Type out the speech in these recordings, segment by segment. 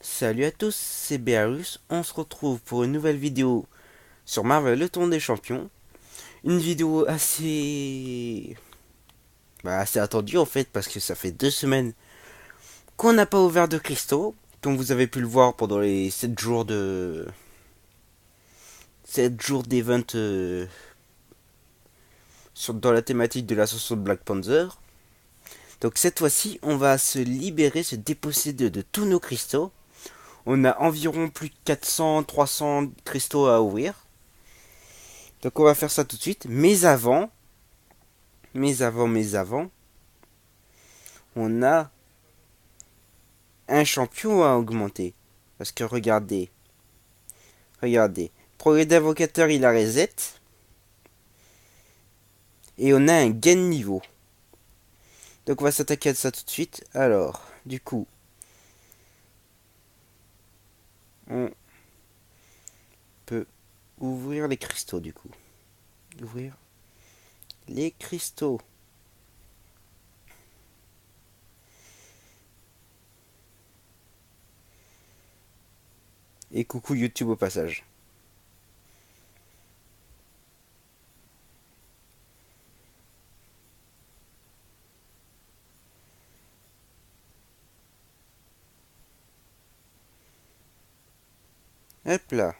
Salut à tous, c'est Bearus. On se retrouve pour une nouvelle vidéo sur Marvel le tour des champions. Une vidéo assez attendue en fait parce que ça fait 2 semaines qu'on n'a pas ouvert de cristaux. Comme vous avez pu le voir pendant les 7 jours d'event dans la thématique de l'ascension de Black Panther. Donc cette fois-ci, on va se libérer, se déposséder de tous nos cristaux. On a environ plus de 400-300 cristaux à ouvrir. Donc on va faire ça tout de suite. Mais avant, on a un champion à augmenter. Parce que regardez. Progrès d'invocateur, il a reset. Et on a un gain de niveau. Donc on va s'attaquer à ça tout de suite. Alors, du coup, on peut ouvrir les cristaux du coup. Ouvrir les cristaux. Et coucou YouTube au passage. Hop là.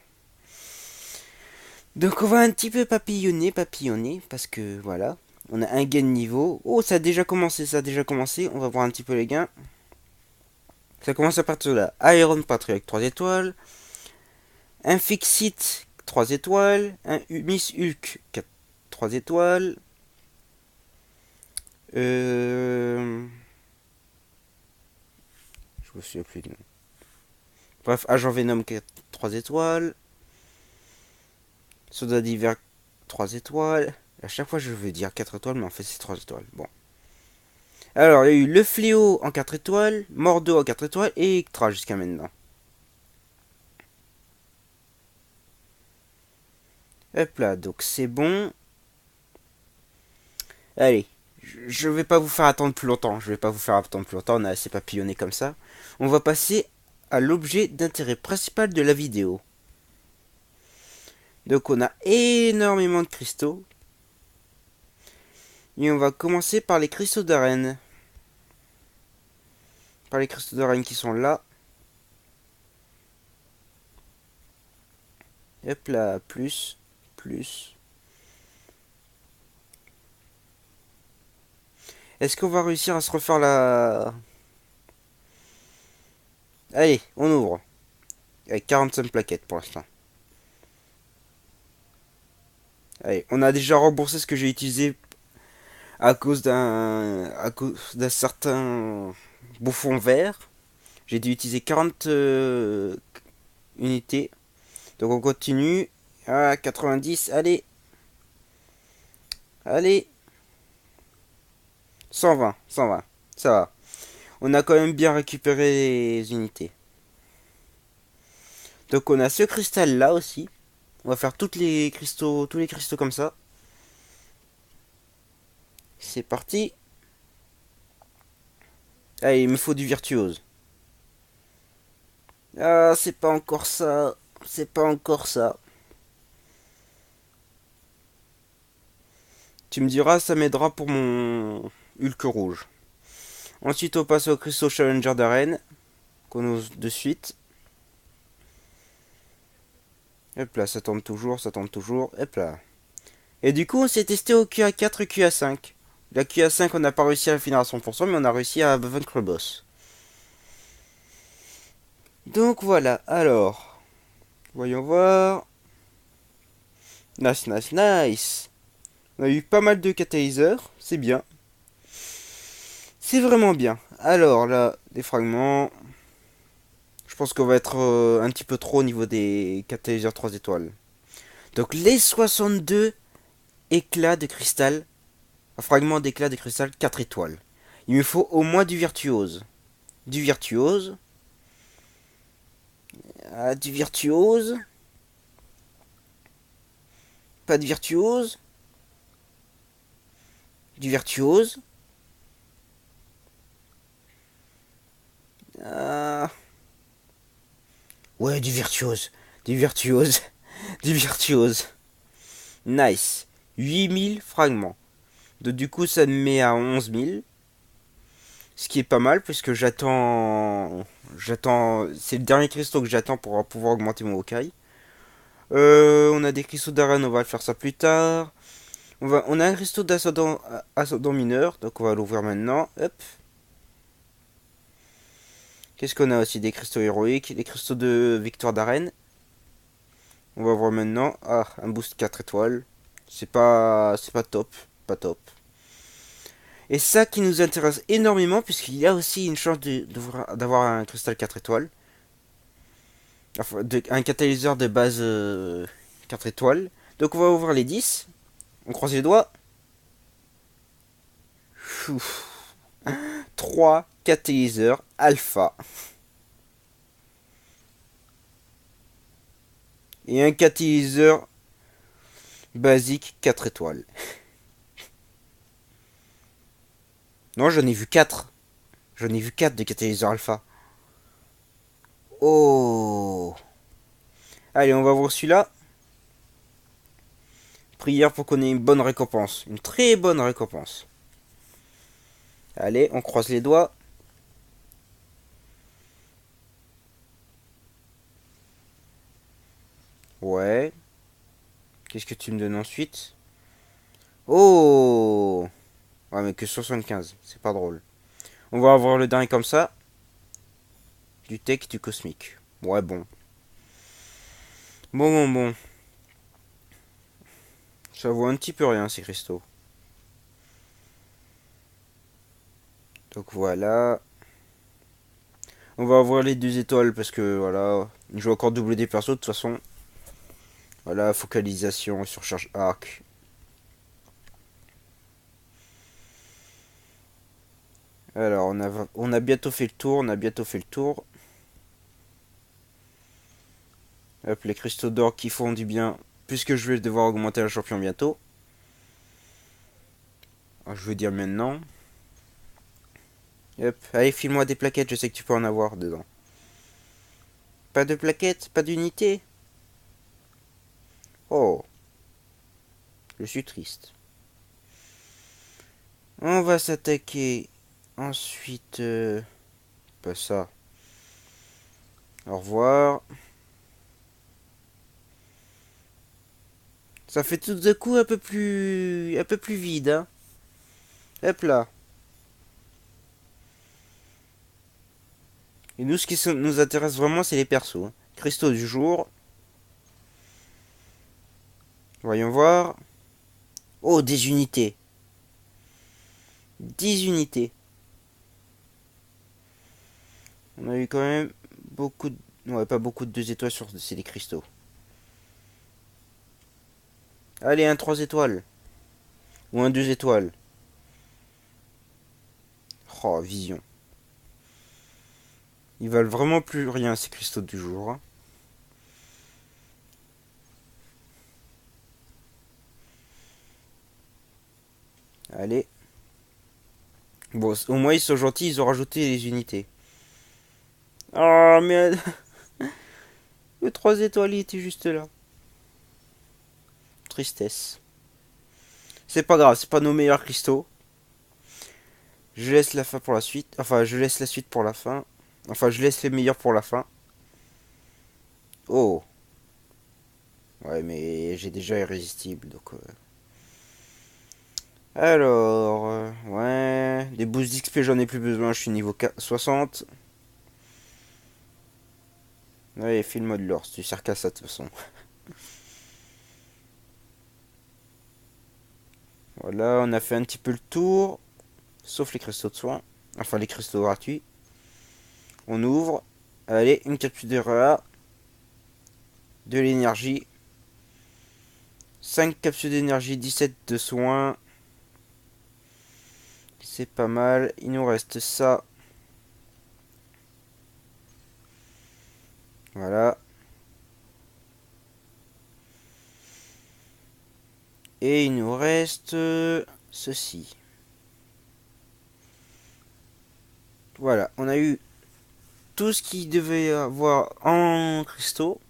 Donc on va un petit peu papillonner, parce que voilà. On a un gain de niveau. Oh, ça a déjà commencé. On va voir un petit peu les gains. Ça commence à partir de là. Iron Patriot avec 3 étoiles. Un Fixit 3 étoiles. Un Miss Hulk 3 étoiles. Je me souviens plus du nom. Bref, Agent Venom 3 étoiles. Soldat d'hiver 3 étoiles. À chaque fois, je veux dire 4 étoiles, mais en fait, c'est 3 étoiles. Bon. Alors, il y a eu Le Fléau en 4 étoiles, Mordo en 4 étoiles et Electra jusqu'à maintenant. Hop là, donc c'est bon. Allez, je vais pas vous faire attendre plus longtemps. On a assez papillonné comme ça. On va passer à l'objet d'intérêt principal de la vidéo. Donc on a énormément de cristaux. Et on va commencer par les cristaux d'arène. Par les cristaux d'arène qui sont là. Hop là, plus. Est-ce qu'on va réussir à se refaire la... Allez, on ouvre. Avec 45 plaquettes pour l'instant. Allez, on a déjà remboursé ce que j'ai utilisé à cause d'un certain bouffon vert. J'ai dû utiliser 40 unités. Donc on continue. À 90, allez. 120. Ça va. On a quand même bien récupéré les unités. Donc on a ce cristal là aussi. On va faire tous les cristaux comme ça. C'est parti. Allez, il me faut du virtuose. Ah, c'est pas encore ça. C'est pas encore ça. Tu me diras, ça m'aidera pour mon Hulk rouge. Ensuite, on passe au cristaux Challenger d'arène. Qu'on ose de suite. Hop là, ça tombe toujours. Hop là. Et du coup, on s'est testé au QA4 et QA5. La QA5, on n'a pas réussi à la finir à 100%, mais on a réussi à vaincre le boss. Donc voilà, alors. Voyons voir. Nice. On a eu pas mal de catalyseurs, c'est bien. C'est vraiment bien. Alors là, des fragments. Je pense qu'on va être un petit peu trop au niveau des catalyseurs 3 étoiles. Donc les 62 éclats de cristal, fragments d'éclats de cristal 4 étoiles. Il me faut au moins du virtuose. Du virtuose. Du virtuose. Pas de virtuose. Du virtuose. Ah, Ouais, du virtuose. Du virtuose. Du virtuose. Nice. 8000 fragments. Donc du coup, ça me met à 11 000. Ce qui est pas mal, puisque j'attends... J'attends... C'est le dernier cristaux que j'attends pour pouvoir augmenter mon Hokai. On a des cristaux d'arène, on va faire ça plus tard. On a un cristaux d'ascendant mineur, donc on va l'ouvrir maintenant. Hop. Qu'est-ce qu'on a aussi? Des cristaux héroïques, des cristaux de victoire d'arène. On va voir maintenant. Ah, un boost 4 étoiles. C'est pas top. Pas top. Et ça qui nous intéresse énormément, puisqu'il y a aussi une chance d'avoir un cristal 4 étoiles. Enfin, un catalyseur de base 4 étoiles. Donc on va ouvrir les 10. On croise les doigts. Ouf. 3 catalyseurs alpha. Et un catalyseur basique 4 étoiles. Non, j'en ai vu 4. J'en ai vu 4 de catalyseurs alpha. Oh. Allez, on va voir celui-là. Prière pour qu'on ait une bonne récompense. Une très bonne récompense. Allez, on croise les doigts. Ouais. Qu'est-ce que tu me donnes ensuite? Oh. Ouais, mais que 75. C'est pas drôle. On va avoir le dernier comme ça. Du tech, du cosmique. Ouais, bon. Bon. Ça vaut un petit peu rien, ces cristaux. Donc voilà. On va avoir les 2 étoiles parce que voilà. Je vais encore doubler des persos de toute façon. Voilà, focalisation, surcharge arc. Alors, on a bientôt fait le tour. Hop, les cristaux d'or qui font du bien. Puisque je vais devoir augmenter la champion bientôt. Alors, je veux dire maintenant. Hop, allez, file-moi des plaquettes, je sais que tu peux en avoir dedans. Pas de plaquettes, pas d'unité. Oh, je suis triste. On va s'attaquer ensuite. Pas ça. Au revoir. Ça fait tout de coup un peu plus vide, hein. Hop là. Et nous, ce qui nous intéresse vraiment, c'est les persos, hein. Cristaux du jour. Voyons voir. Oh, des unités. 10 unités. On a eu quand même beaucoup de... Ouais, pas beaucoup de 2 étoiles sur c'est des cristaux. Allez, un 3 étoiles. Ou un 2 étoiles. Oh, vision. Ils valent vraiment plus rien, ces cristaux du jour, hein. Allez. Bon, au moins ils sont gentils, ils ont rajouté les unités. Oh, mais le 3 étoiles, il était juste là. Tristesse. C'est pas grave, c'est pas nos meilleurs cristaux. Je laisse la fin pour la suite. Enfin, je laisse la suite pour la fin. Enfin, je laisse les meilleurs pour la fin. Oh. Ouais, mais j'ai déjà irrésistible, donc... Alors... ouais... Des boosts d'XP, j'en ai plus besoin, je suis niveau 60. Ouais, file-moi de l'or, tu sers qu'à ça de toute façon. Voilà, on a fait un petit peu le tour. Sauf les cristaux de soins. Enfin, les cristaux gratuits. On ouvre. Allez, une capsule de REA. De l'énergie. 5 capsules d'énergie, 17 de soins. C'est pas mal. Il nous reste ça. Voilà. Et il nous reste ceci. Voilà, on a eu tout ce qu'il devait avoir en cristaux.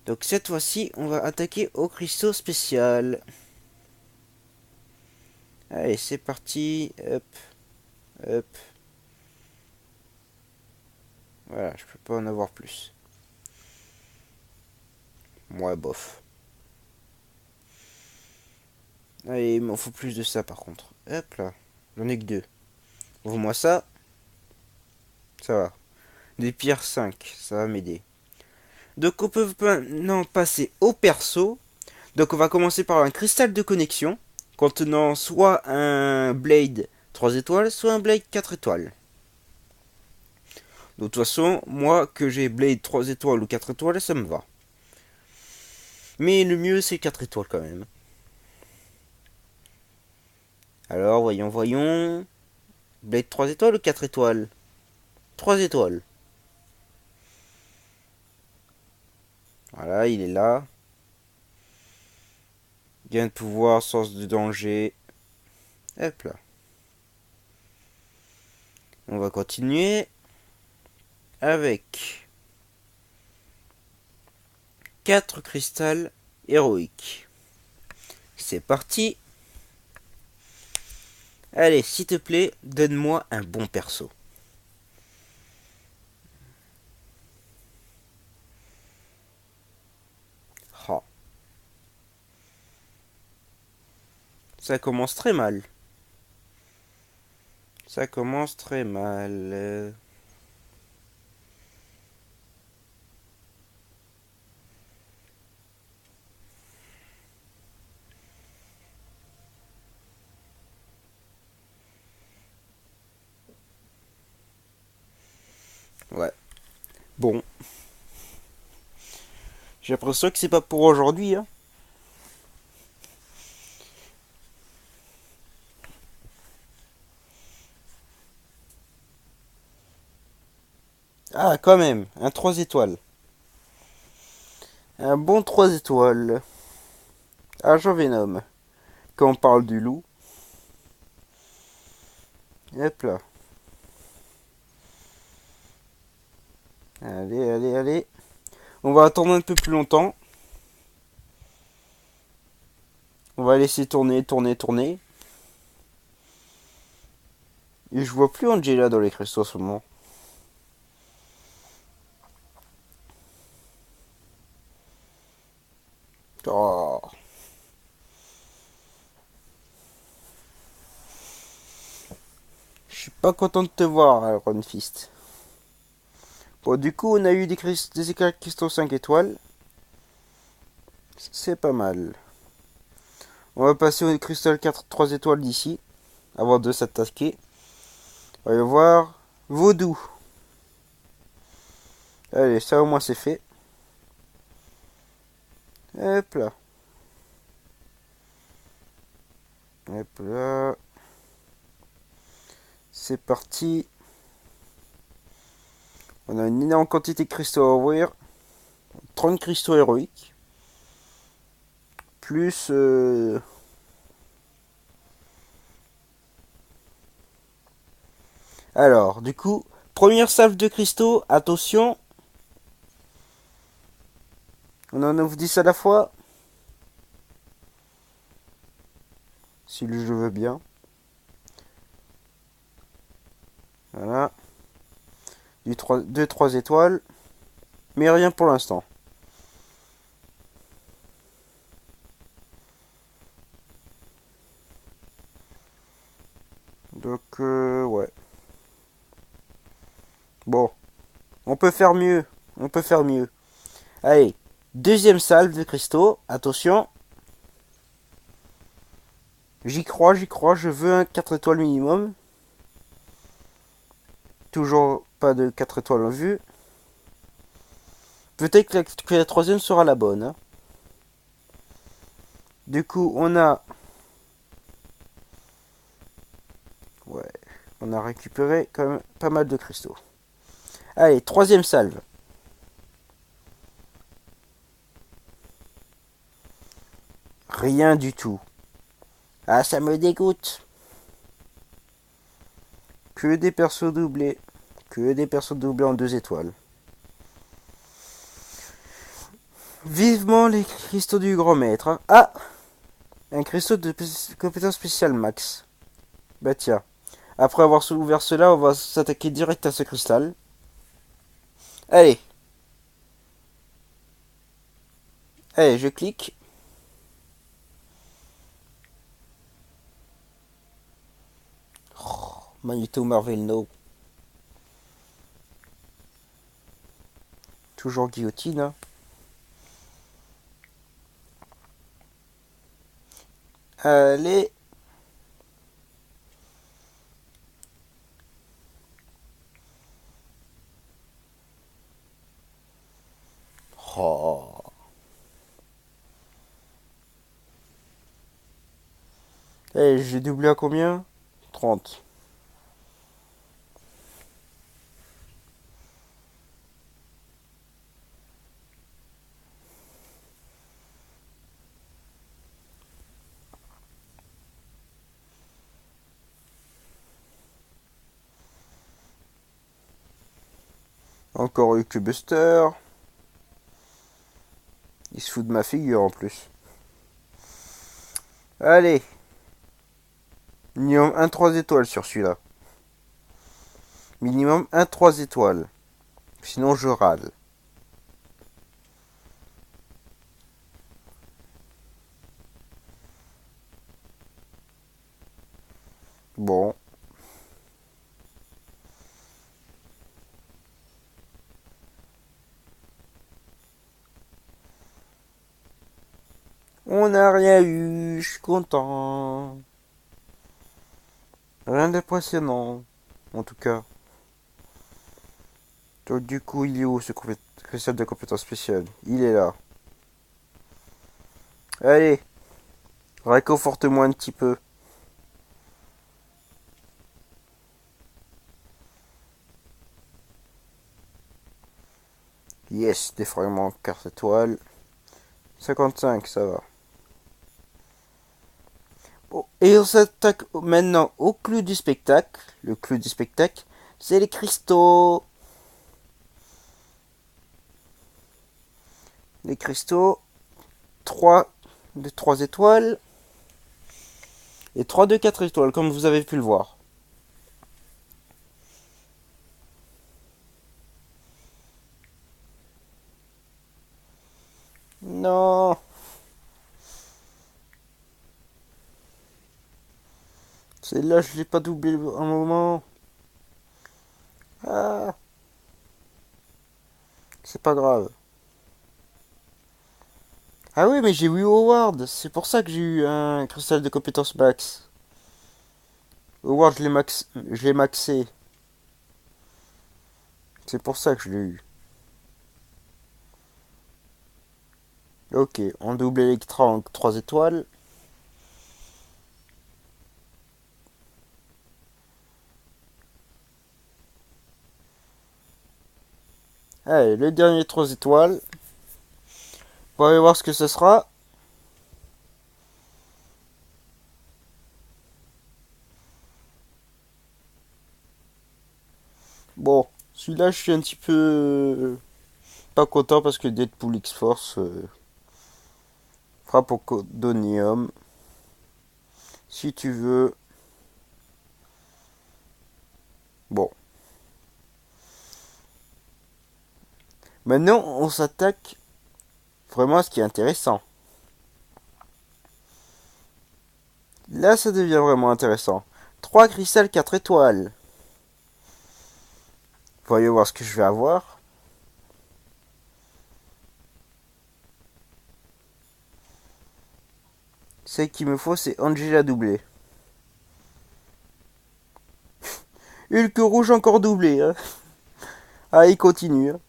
Donc cette fois-ci, on va attaquer au cristaux spécial. Allez, c'est parti. Hop, hop. Voilà, je peux pas en avoir plus. Moi, bof. Allez, il m'en faut plus de ça par contre. Hop là, j'en ai que deux. Ouvre-moi ça. Ça va. Des pierres 5, ça va m'aider. Donc on peut maintenant passer au perso. Donc on va commencer par un cristal de connexion contenant soit un blade 3 étoiles, soit un blade 4 étoiles. De toute façon, moi que j'ai blade 3 étoiles ou 4 étoiles, ça me va. Mais le mieux c'est 4 étoiles quand même. Alors voyons, voyons. Blade 3 étoiles ou 4 étoiles? 3 étoiles. Voilà, il est là. Gain de pouvoir, sens de danger. Hop là. On va continuer avec 4 cristals héroïques. C'est parti. Allez, s'il te plaît, donne-moi un bon perso. Oh. Ça commence très mal. Ça commence très mal. Ouais. Bon. J'ai l'impression que c'est pas pour aujourd'hui, hein. Ah, quand même, un 3 étoiles. Un bon 3 étoiles. Agent Venom. Quand on parle du loup. Hop là. Allez, allez, allez. On va attendre un peu plus longtemps. On va laisser tourner, tourner, tourner. Et je vois plus Angela dans les cristaux en ce moment. Oh. Je suis pas content de te voir, Iron Fist. Bon, du coup, on a eu des éclairs cristaux 5 étoiles. C'est pas mal. On va passer au cristal 4 3 étoiles d'ici. Avant de s'attaquer. On va voir. Vaudou. Allez, ça au moins c'est fait. Hop là. Hop là. C'est parti. On a une énorme quantité de cristaux à ouvrir. 30 cristaux héroïques. Plus... Alors, du coup, première salve de cristaux. Attention. On en ouvre 10 à la fois. Si le jeu veut bien. Voilà. Du 2-3 étoiles. Mais rien pour l'instant. Donc, ouais. Bon. On peut faire mieux. On peut faire mieux. Allez. Deuxième salve de cristaux. Attention. J'y crois, j'y crois. Je veux un 4 étoiles minimum. Toujours pas de 4 étoiles en vue. Peut-être que la troisième sera la bonne. Hein. Du coup, on a... Ouais. On a récupéré quand même pas mal de cristaux. Allez, troisième salve. Rien du tout. Ah, ça me dégoûte. Que des persos doublés. Que des personnes doublées en 2 étoiles. Vivement les cristaux du grand maître. Hein. Ah, un cristaux de compétence spéciale max. Bah tiens. Après avoir ouvert cela, on va s'attaquer direct à ce cristal. Allez. Allez, je clique. Oh, Magneto Marvel No. Toujours guillotine. Hein. Allez. Oh. Allez, j'ai doublé à combien? 30. Encore eu que Buster. Il se fout de ma figure en plus. Allez. Minimum 1 3 étoiles sur celui-là. Minimum 1 3 étoiles. Sinon je râle. Bon. On n'a rien eu. Je suis content. Rien d'impressionnant. En tout cas. Donc du coup, il est où ce cristal de compétence spéciale? Il est là. Allez. Réconforte-moi un petit peu. Yes, des fragments 4 étoiles. 55, ça va. Oh, et on s'attaque maintenant au clou du spectacle. Le clou du spectacle, c'est les cristaux. Les cristaux, 3 de 3 étoiles. Et 3 de 4 étoiles, comme vous avez pu le voir. Non. Celle-là, je l'ai pas doublé un moment. Ah, c'est pas grave. Ah oui, mais j'ai eu Howard. C'est pour ça que j'ai eu un cristal de compétence max. Howard, je l'ai maxé. C'est pour ça que je l'ai eu. Ok, on double Electra en 3 étoiles. Allez, le dernier 3 étoiles. On va aller voir ce que ce sera. Bon, celui-là, je suis un petit peu pas content parce que Deadpool X-Force frappe au codonium. Si tu veux. Bon. Maintenant, on s'attaque vraiment à ce qui est intéressant. Là, ça devient vraiment intéressant. 3 cristals 4 étoiles. Voyons voir ce que je vais avoir. Ce qu'il me faut, c'est Angela doublé. Hulk rouge encore doublé. Hein. Ah, il continue. Hein.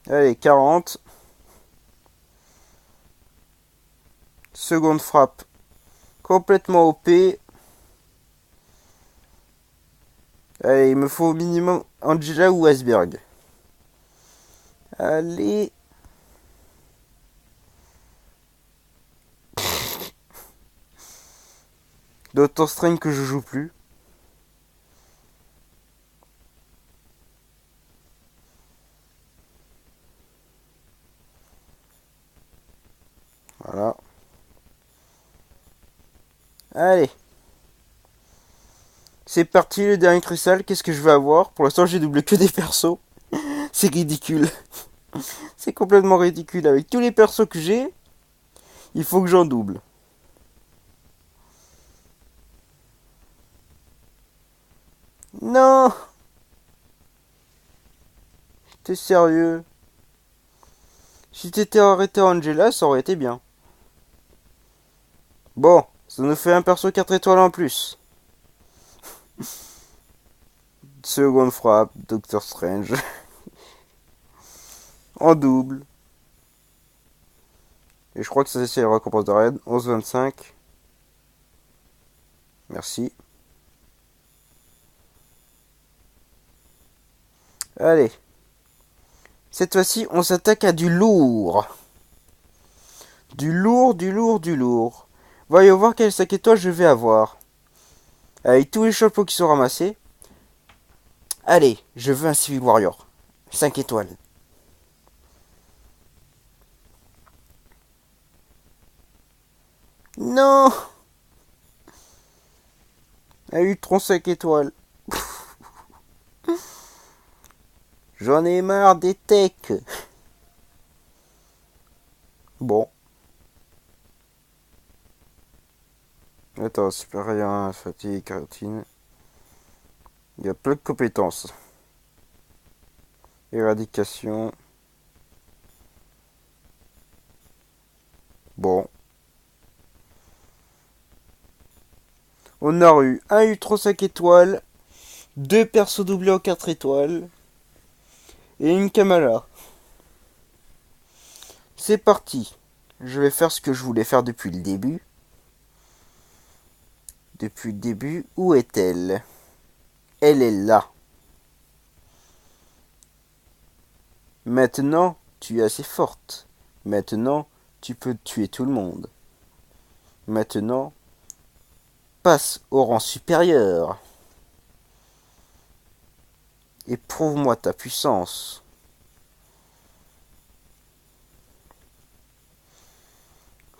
Allez, 40. Seconde frappe. Complètement OP. Allez, il me faut au minimum Angela ou Iceberg. Allez. Doctor Strange que je joue plus. Allez. C'est parti, le dernier cristal. Qu'est-ce que je vais avoir? Pour l'instant, j'ai doublé que des persos. C'est ridicule. C'est complètement ridicule. Avec tous les persos que j'ai, il faut que j'en double. Non! T'es sérieux? Si t'étais arrêté Angela, ça aurait été bien. Bon, ça nous fait un perso 4 étoiles en plus. Seconde frappe, Doctor Strange. En double. Et je crois que ça c'est la récompense de raid. 11,25. Merci. Allez. Cette fois-ci, on s'attaque à du lourd. Du lourd, du lourd, du lourd. Voyons voir quel 5 étoiles je vais avoir. Avec tous les chapeaux qui sont ramassés. Allez, je veux un Civil Warrior. 5 étoiles. Non! A eu 35 étoiles. J'en ai marre des techs. Bon. Attends, super rien, fatigue, carotine. Il y a plein de compétences. Éradication. Bon. On a eu un U3 5 étoiles, deux persos doublés en 4 étoiles et une Kamala. C'est parti. Je vais faire ce que je voulais faire depuis le début. Depuis le début, où est-elle? Elle est là. Maintenant, tu es assez forte. Maintenant, tu peux tuer tout le monde. Maintenant, passe au rang supérieur. Et prouve-moi ta puissance.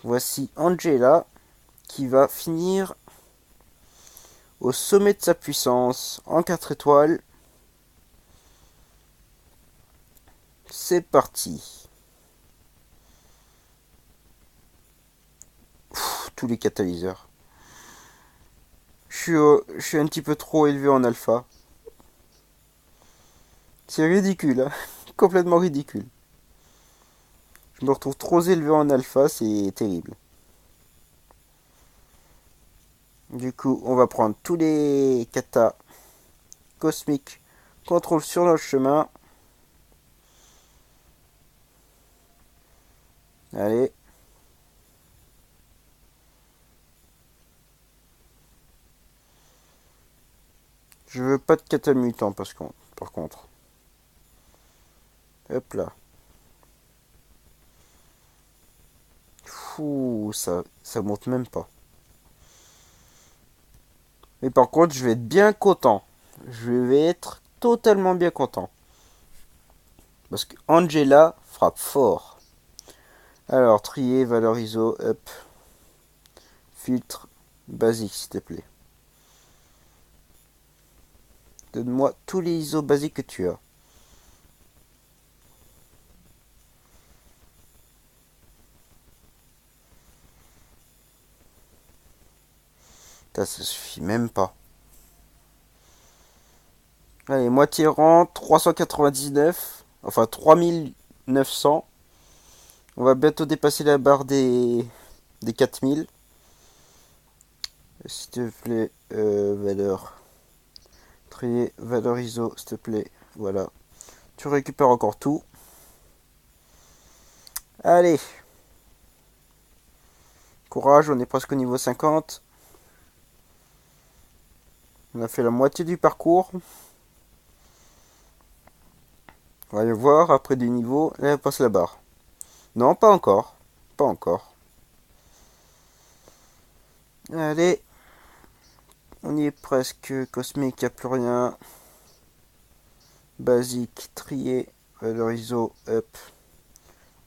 Voici Angela qui va finir au sommet de sa puissance en 4 étoiles. C'est parti. Tous les catalyseurs. Je suis un petit peu trop élevé en alpha. C'est ridicule, hein. Complètement ridicule. Je me retrouve trop élevé en alpha, c'est terrible. Du coup, on va prendre tous les katas cosmiques qu'on trouve sur notre chemin. Allez. Je veux pas de kata mutant par contre. Hop là. Fou, ça monte même pas. Mais par contre, je vais être bien content. Je vais être totalement bien content. Parce que Angela frappe fort. Alors, trier, valeur ISO, up. Filtre, basique, s'il te plaît. Donne-moi tous les ISO basiques que tu as. Ça suffit même pas. Allez, moitié rang, 399. Enfin, 3900. On va bientôt dépasser la barre des 4000. S'il te plaît, valeur. Trier, valeur ISO, s'il te plaît. Voilà. Tu récupères encore tout. Allez. Courage, on est presque au niveau 50. On a fait la moitié du parcours. On va aller voir après du niveau. Là, elle passe la barre. Non, pas encore. Pas encore. Allez. On y est presque. Cosmique, il n'y a plus rien. Basique, trier, valeur ISO, up.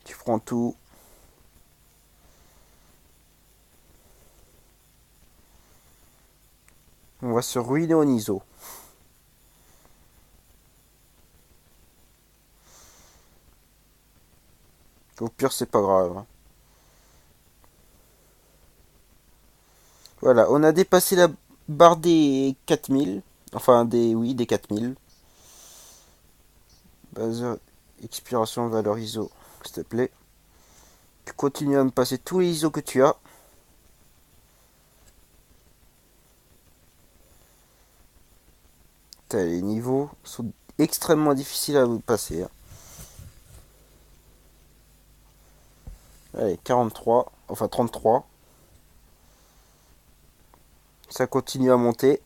Tu prends tout. On va se ruiner en ISO. Au pire, c'est pas grave. Voilà, on a dépassé la barre des 4000. Enfin, des 4000. Base expiration valeur ISO, s'il te plaît. Tu continues à me passer tous les ISO que tu as. Les niveaux sont extrêmement difficiles à vous passer. Hein. Allez, 43, enfin 33. Ça continue à monter.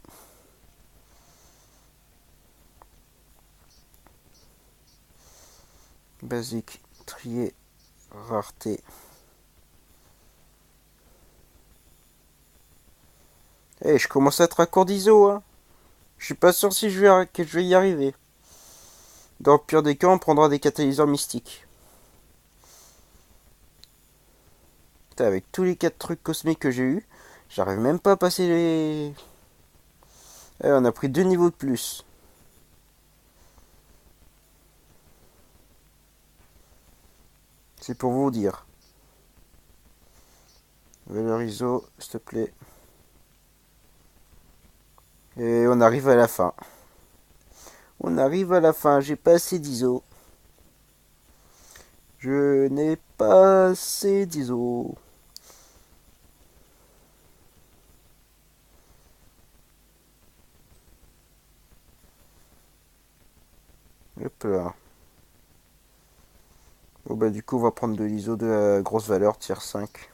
Basique, trier, rareté. Je commence à être à court d'ISO. Hein. Je suis pas sûr si que je vais y arriver. Dans le pire des cas, on prendra des catalyseurs mystiques. Putain, avec tous les 4 trucs cosmiques que j'ai eu, j'arrive même pas à passer les. On a pris 2 niveaux de plus. C'est pour vous dire. Valeur ISO, s'il te plaît. Et on arrive à la fin. On arrive à la fin. J'ai pas assez d'ISO. Je n'ai pas assez d'ISO. Hop là. Bon bah du coup on va prendre de l'ISO de la grosse valeur, tier 5.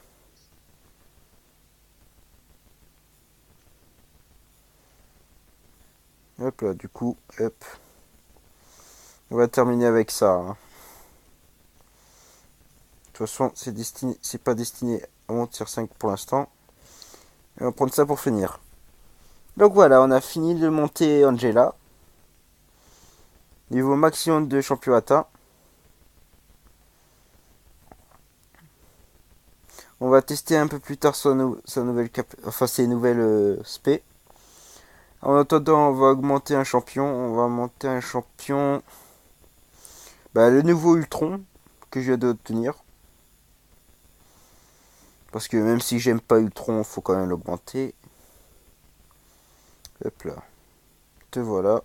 Hop là, du coup, hop. On va terminer avec ça. Hein. De toute façon, c'est pas destiné à mon tier 5 pour l'instant. On va prendre ça pour finir. Donc voilà, on a fini de monter Angela. Niveau maximum de champion atteint. On va tester un peu plus tard sa nouvelle enfin ses nouvelles spé. En attendant, on va augmenter un champion. On va monter un champion. Bah, le nouveau Ultron que je viens d'obtenir. Parce que même si j'aime pas Ultron, faut quand même l'augmenter. Hop là. Te voilà.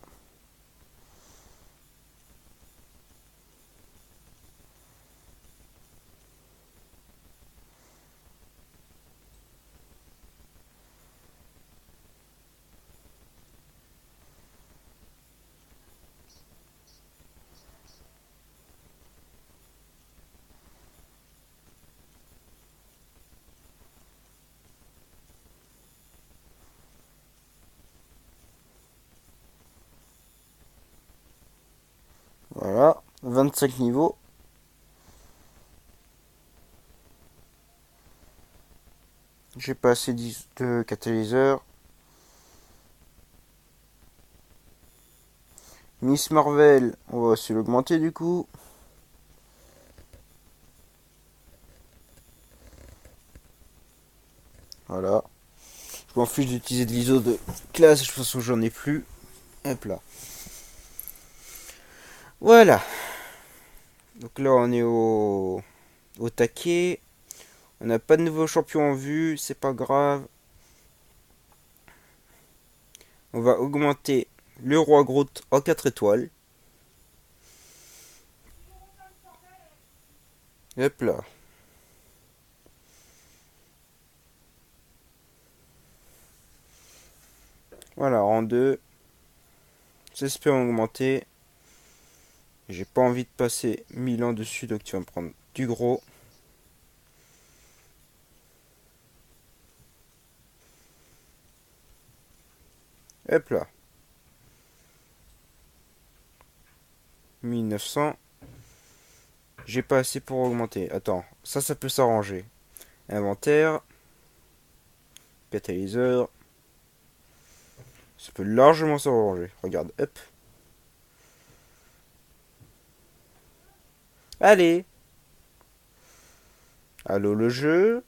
Voilà. 25 niveaux. J'ai pas assez de catalyseur. Miss Marvel, on va aussi l'augmenter du coup. Voilà. Je m'en fiche d'utiliser de l'ISO de classe, de toute façon j'en ai plus. Hop là. Voilà. Donc là on est au taquet. On n'a pas de nouveau champion en vue, c'est pas grave. On va augmenter le roi Groot en 4 étoiles. Hop là. Voilà, rang 2. J'espère augmenter. J'ai pas envie de passer 1000 ans dessus, donc tu vas me prendre du gros. Hop là. 1900. J'ai pas assez pour augmenter. Attends, ça peut s'arranger. Inventaire. Catalyseur. Ça peut largement s'arranger. Regarde, hop. Allez. Allô le jeu.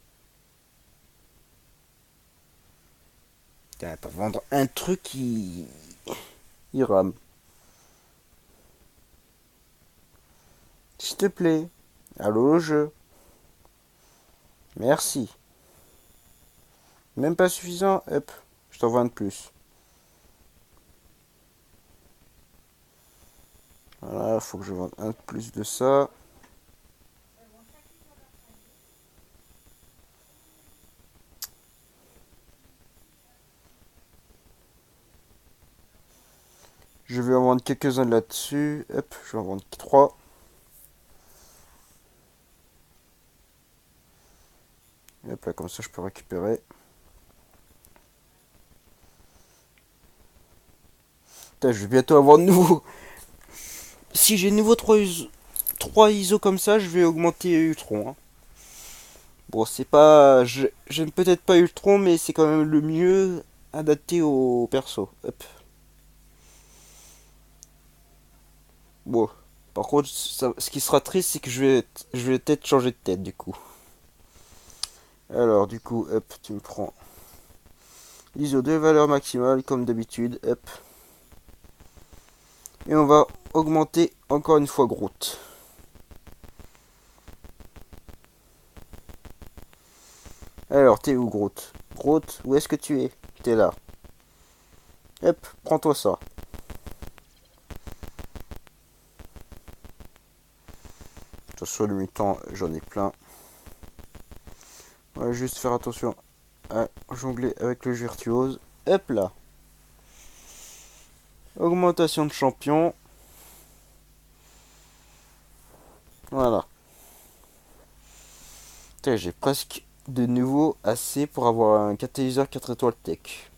Putain, pour vendre un truc qui... Il rame. S'il te plaît. Allô, le jeu. Merci. Même pas suffisant. Hop. Je t'envoie un de plus. Voilà, faut que je vende un de plus de ça. Je vais en vendre quelques-uns là-dessus. Hop, je vais en vendre 3. Hop là, comme ça je peux récupérer. Putain, je vais bientôt avoir de nouveau. Si j'ai de nouveau 3 ISO comme ça, je vais augmenter Ultron. Hein. Bon, c'est pas. J'aime peut-être pas Ultron, mais c'est quand même le mieux adapté au perso. Hop. Bon. Par contre, ce qui sera triste, c'est que je vais peut-être changer de tête du coup. Alors, du coup, hop, tu me prends l'ISO de valeur maximale, comme d'habitude, hop. Et on va augmenter encore une fois Groot. Alors, t'es où, Groot? Groot, où est-ce que tu es? T'es là. Hop, prends-toi ça. De toute façon, le mutant, j'en ai plein. On va juste faire attention à jongler avec le virtuose. Hop là. Augmentation de champion. Voilà. J'ai presque de nouveau assez pour avoir un catalyseur 4 étoiles tech.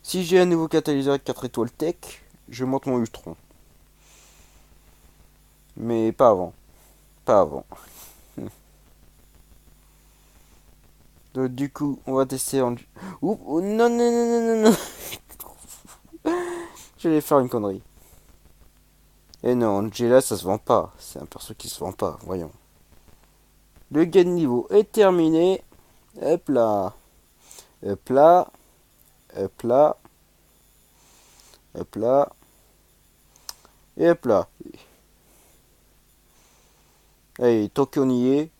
Si j'ai un nouveau catalyseur 4 étoiles tech, je monte mon Ultron. Mais pas avant. Pas avant. Donc, du coup, on va tester en... Ouh, oh, non, non, non, non, non, non. J'allais faire une connerie. Et non, Angela, ça se vend pas. C'est un perso qui se vend pas, voyons. Le gain de niveau est terminé. Hop là. Hop là. Hop là. Hop là. Et hop là. Allez, tant qu'on y est,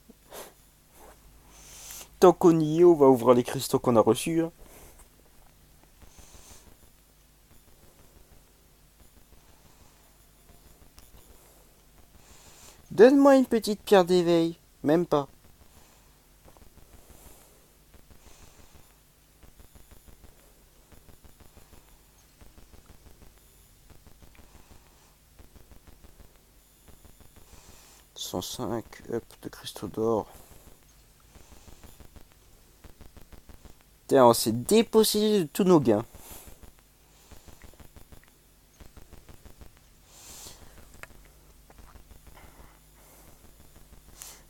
on va ouvrir les cristaux qu'on a reçus. Hein. Donne-moi une petite pierre d'éveil. Même pas. « 105, hop, de cristaux d'or. Tiens, on s'est dépossédé de tous nos gains.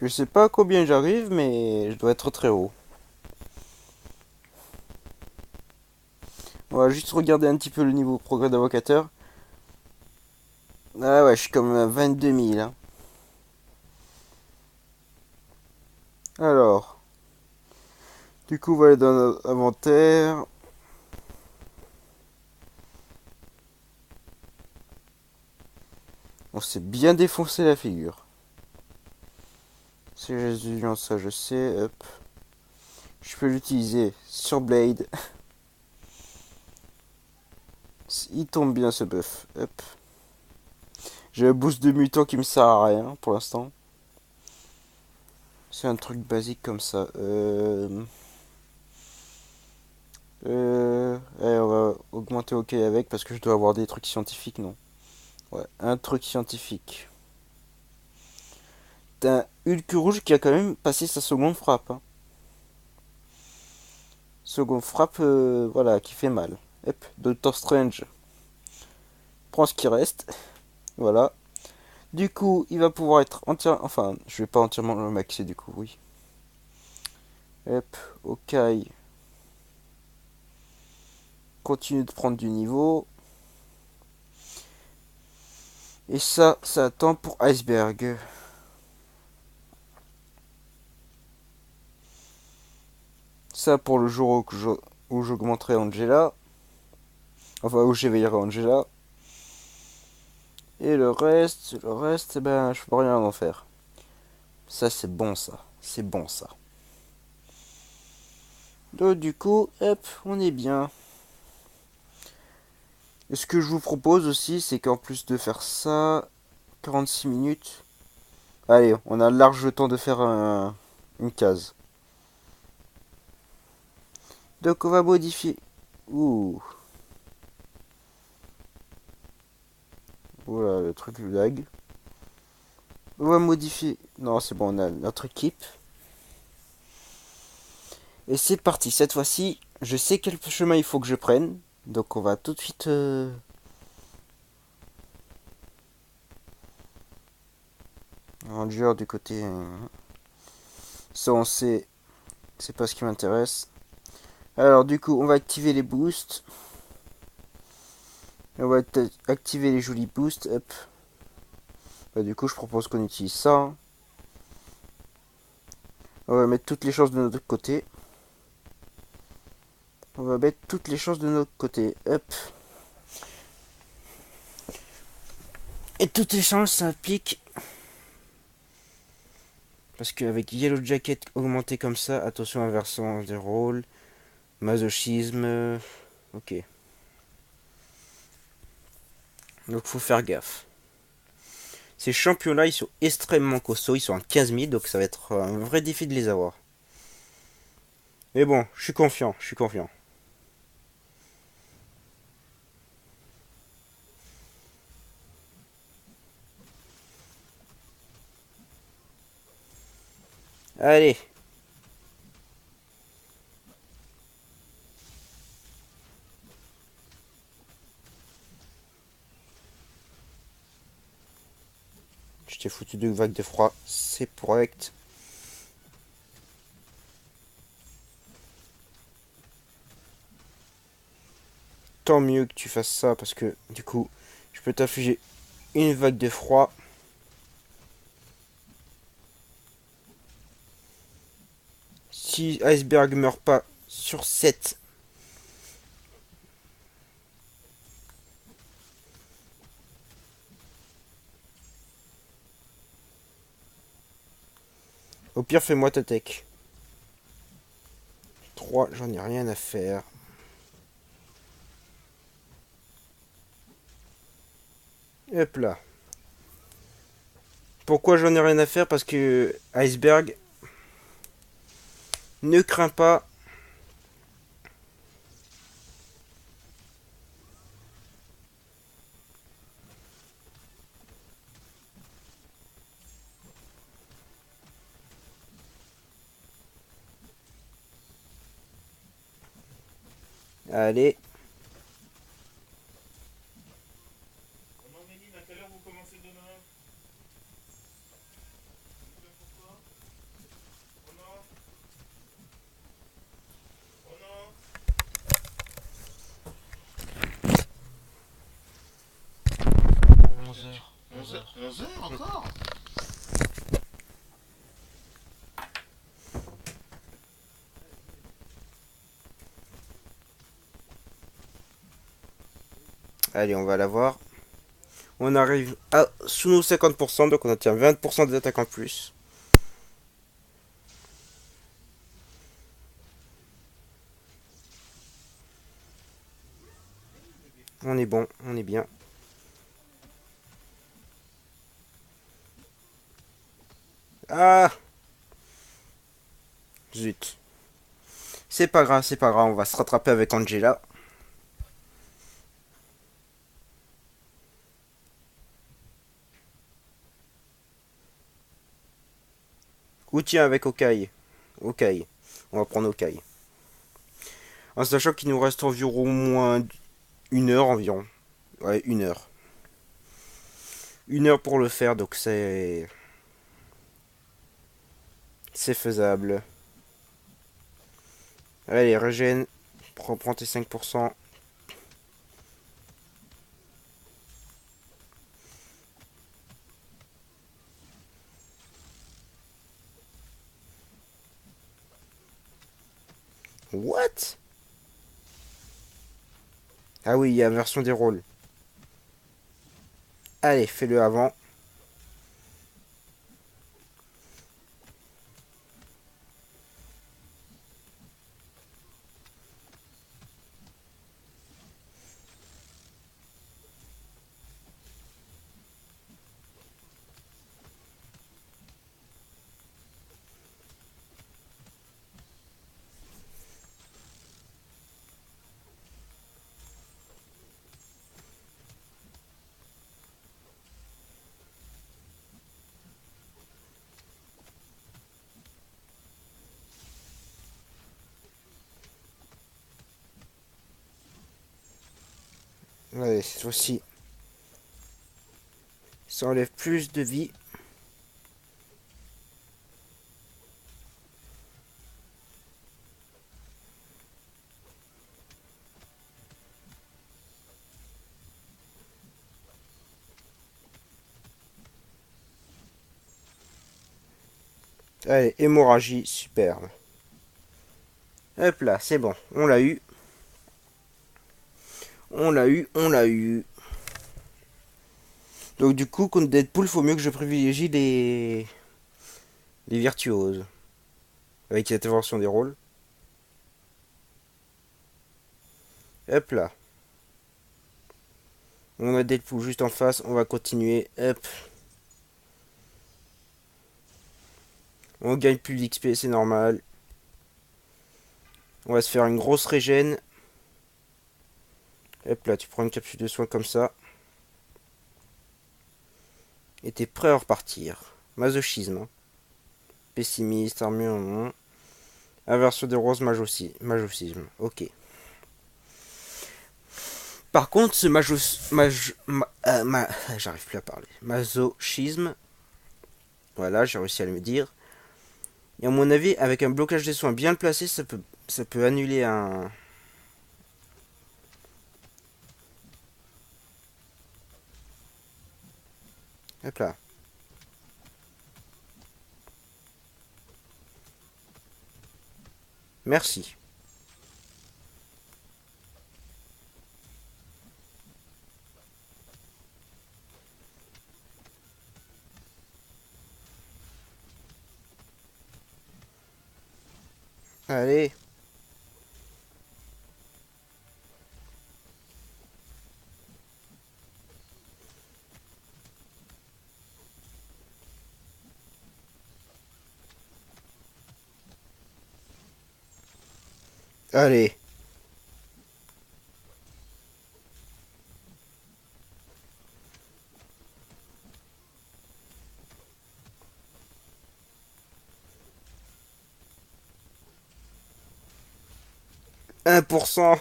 Je sais pas à combien j'arrive, mais je dois être très haut. On va juste regarder un petit peu le niveau progrès d'invocateur. Ah ouais, je suis comme à 22 000. Hein. Alors, du coup, on va aller dans notre inventaire. On s'est bien défoncé la figure. C'est Jésus, ça je sais. Hop. Je peux l'utiliser sur Blade. Il tombe bien ce buff. Hop. J'ai un boost de mutant qui me sert à rien pour l'instant. C'est un truc basique comme ça. Allez, on va augmenter OK avec parce que je dois avoir des trucs scientifiques, non? Ouais, un truc scientifique. T'as un Hulk rouge qui a quand même passé sa seconde frappe. Hein. Seconde frappe, voilà, qui fait mal. Hop, Doctor Strange. Prends ce qui reste. Voilà. Du coup, il va pouvoir être entièrement... Enfin, je vais pas entièrement le maxer du coup, oui. Hop, OK. Continue de prendre du niveau. Et ça attend pour Iceberg. Ça pour le jour où où j'augmenterai Angela. Enfin, où j'éveillerai Angela. Et le reste, eh ben, je peux rien en faire. Ça, c'est bon, ça. C'est bon, ça. Donc, du coup, hop, on est bien. Et ce que je vous propose aussi, c'est qu'en plus de faire ça, 46 minutes. Allez, on a large temps de faire une case. Donc, on va modifier. Ouh. Voilà, le truc lag. On va modifier. Non, c'est bon, on a notre équipe. Et c'est parti. Cette fois-ci, je sais quel chemin il faut que je prenne. Donc, on va tout de suite. Ranger du côté. Ça, on sait. C'est pas ce qui m'intéresse. Alors, du coup, on va activer les boosts. On va activer les jolis boosts. Hop. Bah, du coup, je propose qu'on utilise ça. Hein. On va mettre toutes les chances de notre côté. On va mettre toutes les chances de notre côté. Hop. Et toutes les chances s'appliquent. Parce qu'avec Yellow Jacket augmenté comme ça, attention inversion des rôles. Masochisme. Ok. Donc faut faire gaffe. Ces champions-là, ils sont extrêmement costauds. Ils sont à 15 000, donc ça va être un vrai défi de les avoir. Mais bon, je suis confiant, je suis confiant. Allez. Je t'ai foutu deux vagues de froid. C'est correct. Tant mieux que tu fasses ça parce que du coup, je peux t'infliger une vague de froid. Si Iceberg meurt pas sur 7. Au pire, fais-moi ta tech. 3, j'en ai rien à faire. Hop là. Pourquoi j'en ai rien à faire? Parce que Iceberg ne craint pas. Allez. Onze heures encore. Allez, on va la voir. On arrive à sous nos 50%, donc on obtient 20% des attaques en plus. On est bon, on est bien. Ah, zut. C'est pas grave, c'est pas grave, on va se rattraper avec Angela. Ou tiens, avec Okai. Okai. On va prendre Okai. En sachant qu'il nous reste environ au moins une heure environ. Ouais, une heure. Une heure pour le faire, donc c'est faisable. Allez, régène. Prends tes 5%. What? Ah oui, il y a inversion des rôles. Allez, fais-le avant. Allez, cette fois-ci, ça enlève plus de vie. Allez, hémorragie, superbe. Hop là, c'est bon, on l'a eu. On l'a eu, on l'a eu. Donc du coup, contre Deadpool, faut mieux que je privilégie les virtuoses. Avec cette inversion des rôles. Hop là. On a Deadpool juste en face, on va continuer. Hop. On gagne plus d'XP, c'est normal. On va se faire une grosse régène. Hop là, tu prends une capsule de soin comme ça. Et t'es prêt à repartir. Masochisme. Hein. Pessimiste, armure, non. Inversion des roses, masochisme. Ok. Par contre, ce j'arrive plus à parler. Masochisme. Voilà, j'ai réussi à le dire. Et à mon avis, avec un blocage des soins bien placé, ça peut annuler un. Hop là. Merci. Allez. Allez. 1%.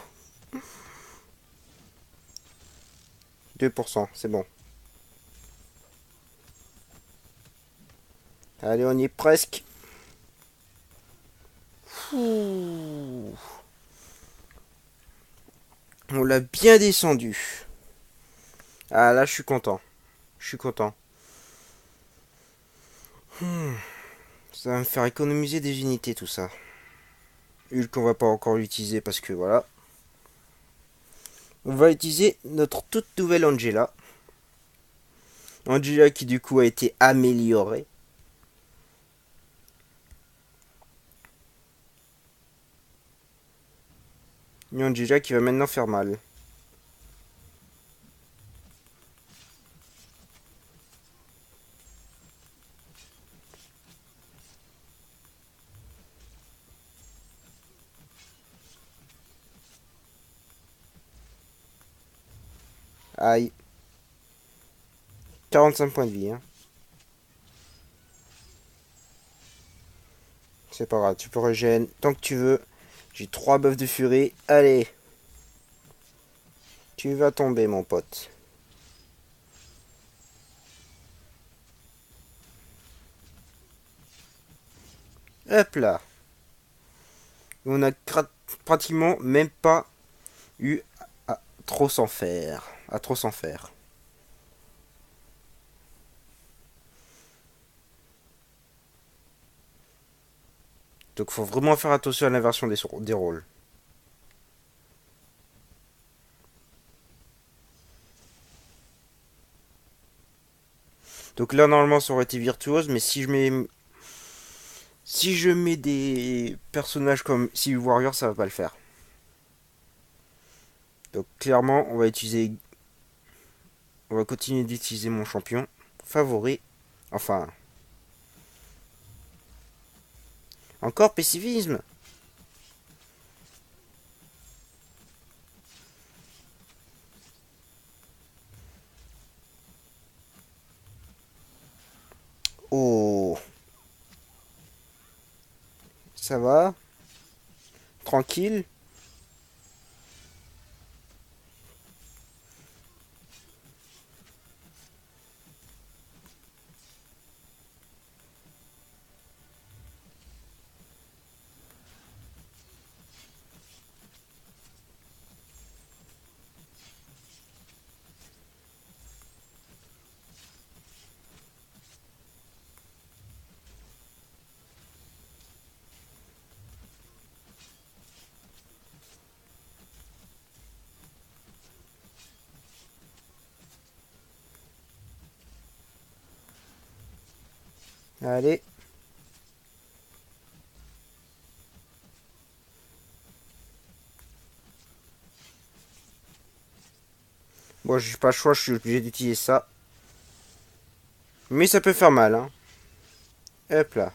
2%, c'est bon. Allez, on y est presque. Ouh. On l'a bien descendu. Ah là, je suis content. Je suis content. Ça va me faire économiser des unités, tout ça. Hulk, on va pas encore l'utiliser parce que voilà. On va utiliser notre toute nouvelle Angela. Angela qui du coup a été améliorée. Une Angela qui va maintenant faire mal. Aïe. 45 points de vie. Hein. C'est pas grave, tu peux régénérer tant que tu veux. J'ai 3 buffs de furie. Allez. Tu vas tomber, mon pote. Hop là. On a pratiquement même pas eu à trop s'en faire. À trop s'en faire. Donc faut vraiment faire attention à l'inversion des rôles. Donc là, normalement, ça aurait été virtuose, mais si je mets des personnages comme Civil Warrior, ça va pas le faire. Donc clairement, on va continuer d'utiliser mon champion favori. Enfin, encore pessimisme. Oh, ça va, tranquille. Allez. Bon, j'ai pas le choix, je suis obligé d'utiliser ça. Mais ça peut faire mal, hein. Hop là.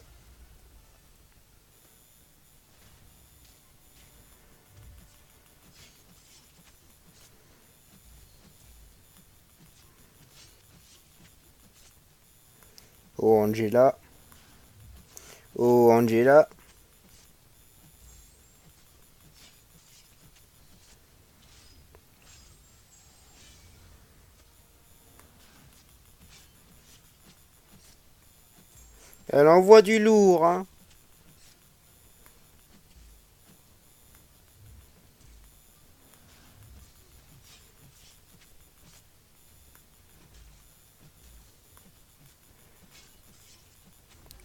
Oh, Angela. Oh, Angela. Elle envoie du lourd, hein.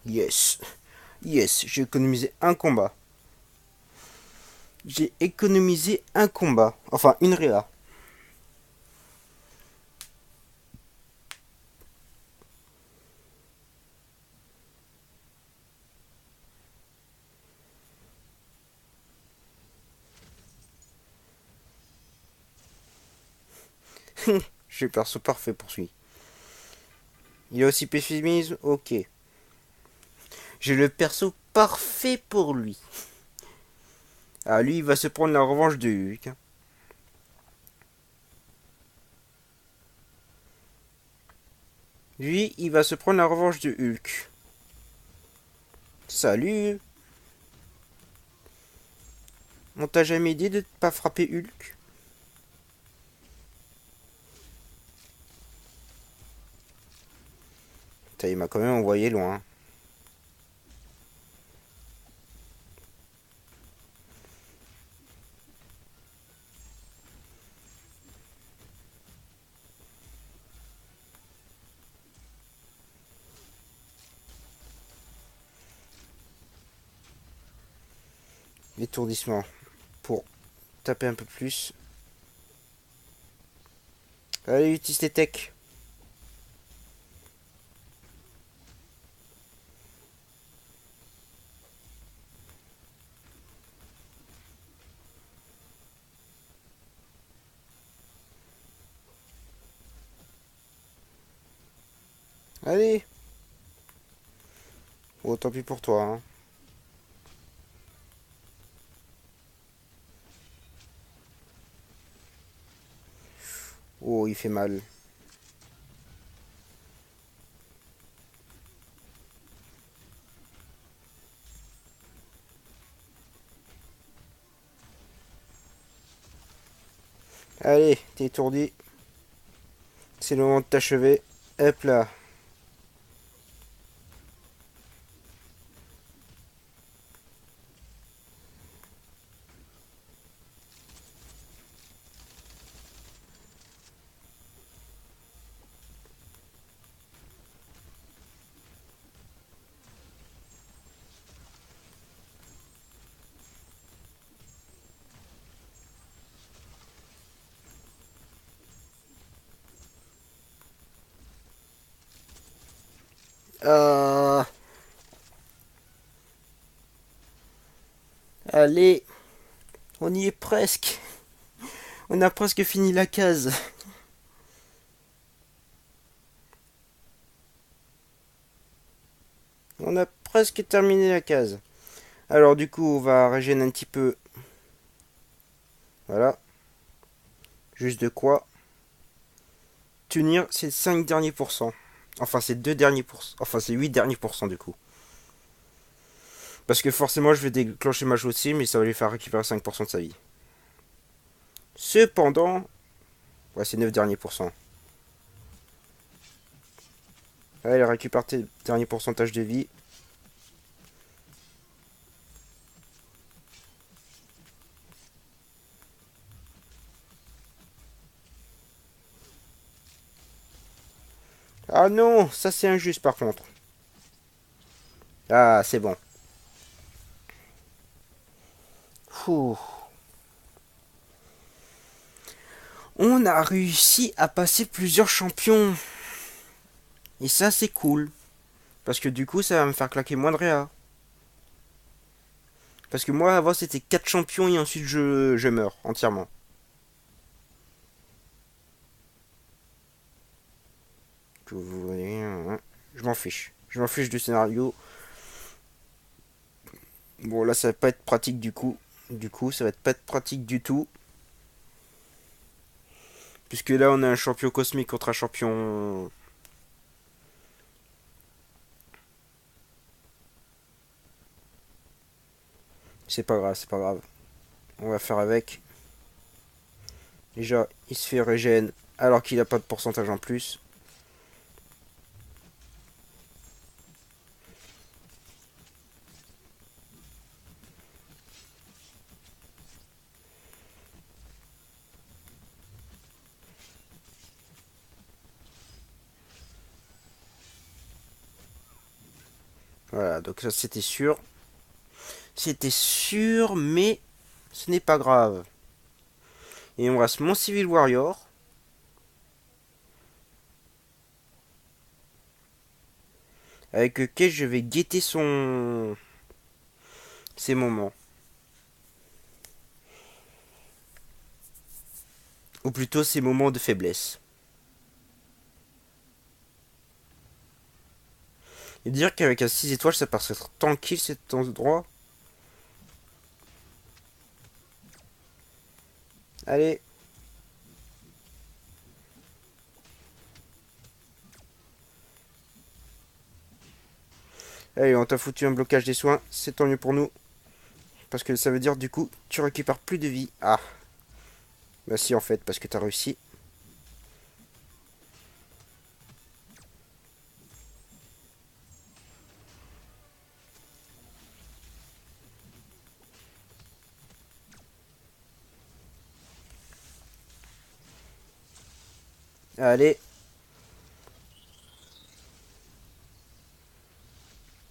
Yes. Yes, j'ai économisé un combat. J'ai économisé un combat. Enfin, une réa. J'ai le perso parfait pour lui. Il y a aussi pessimisme. Ok. J'ai le perso parfait pour lui. Ah, lui, il va se prendre la revanche de Hulk. Lui, il va se prendre la revanche de Hulk. Salut. On t'a jamais dit de pas frapper Hulk? Putain, il m'a quand même envoyé loin. L'étourdissement. Pour taper un peu plus. Allez, utilise tes techs. Allez. Oh, tant pis pour toi, hein. Oh, il fait mal. Allez, t'es étourdi. C'est le moment de t'achever. Hop là. Ah, allez, on y est presque. On a presque fini la case. On a presque terminé la case. Alors du coup, on va régénérer un petit peu. Voilà. Juste de quoi tenir ces 5 derniers pourcents. Enfin, ces 2 derniers pourcents. Enfin, ces 8 derniers pourcents du coup. Parce que forcément, je vais déclencher ma aussi, mais ça va lui faire récupérer 5% de sa vie. Cependant, ouais, c'est 9 derniers pourcents. Allez, récupère tes derniers pourcentages de vie. Ah non, ça c'est injuste par contre. Ah, c'est bon. Ouh. On a réussi à passer plusieurs champions. Et ça c'est cool. Parce que du coup, ça va me faire claquer moins de réa. Parce que moi, avant, c'était 4 champions et ensuite je meurs entièrement. Je m'en fiche. Je m'en fiche du scénario. Bon, là, ça va pas être pratique du coup. Du coup, ça va pas être pratique du tout. Puisque là, on a un champion cosmique contre un champion. C'est pas grave, c'est pas grave. On va faire avec. Déjà, il se fait régène alors qu'il a pas de pourcentage en plus. Voilà, donc ça c'était sûr. C'était sûr, mais ce n'est pas grave. Et on reste mon Civil Warrior. Avec lequel je vais guetter ses moments. Ou plutôt ses moments de faiblesse. Et dire qu'avec un 6 étoiles, ça passe être tranquille cet endroit. Allez. Allez, on t'a foutu un blocage des soins. C'est tant mieux pour nous. Parce que ça veut dire du coup, tu récupères plus de vie. Ah. Bah si en fait, parce que t'as réussi. Allez.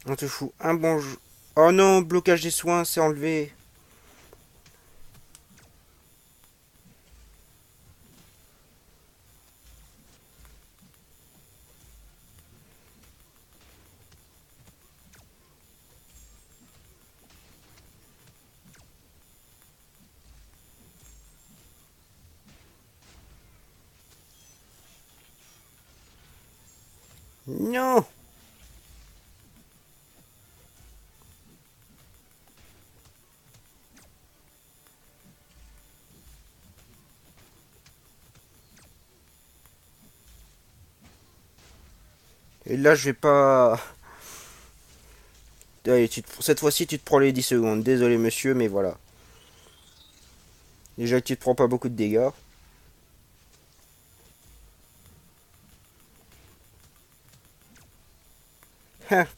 On te fout un bon jeu. Oh non, blocage des soins, c'est enlevé. Non. Et là, je vais pas... Allez, cette fois-ci, tu te prends les 10 secondes. Désolé, monsieur, mais voilà. Déjà que tu te prends pas beaucoup de dégâts.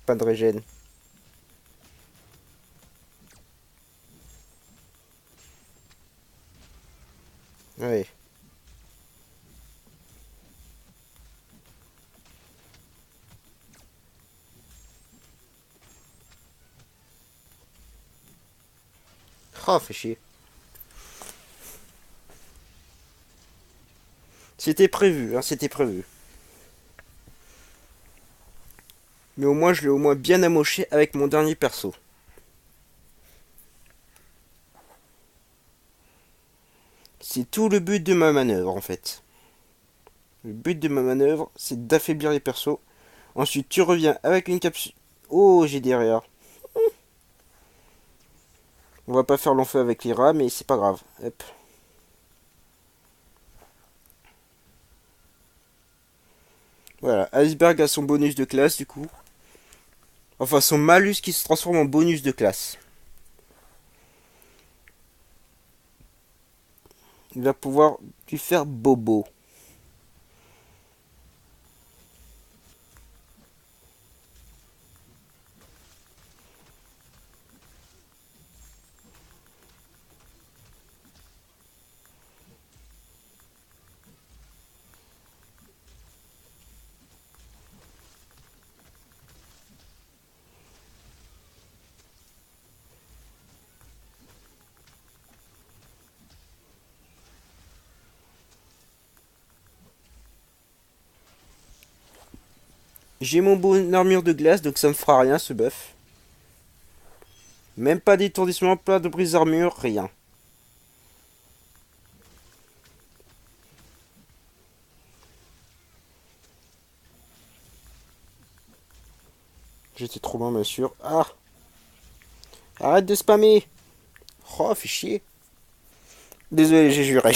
Pas de régène. Ouais. Oh, fait chier. C'était prévu, hein, c'était prévu. Mais au moins, je l'ai au moins bien amoché avec mon dernier perso. C'est tout le but de ma manœuvre, en fait. Le but de ma manœuvre, c'est d'affaiblir les persos. Ensuite, tu reviens avec une capsule. Oh, j'ai derrière. On va pas faire l'enfeu avec les rats, mais c'est pas grave. Hop. Voilà, Iceberg a son bonus de classe, du coup. Enfin, son malus qui se transforme en bonus de classe. Il va pouvoir lui faire bobo. J'ai mon bon armure de glace, donc ça me fera rien ce buff. Même pas d'étourdissement, pas de brise armure, rien. J'étais trop loin, bien sûr. Ah, arrête de spammer. Oh, fais chier. Désolé, j'ai juré.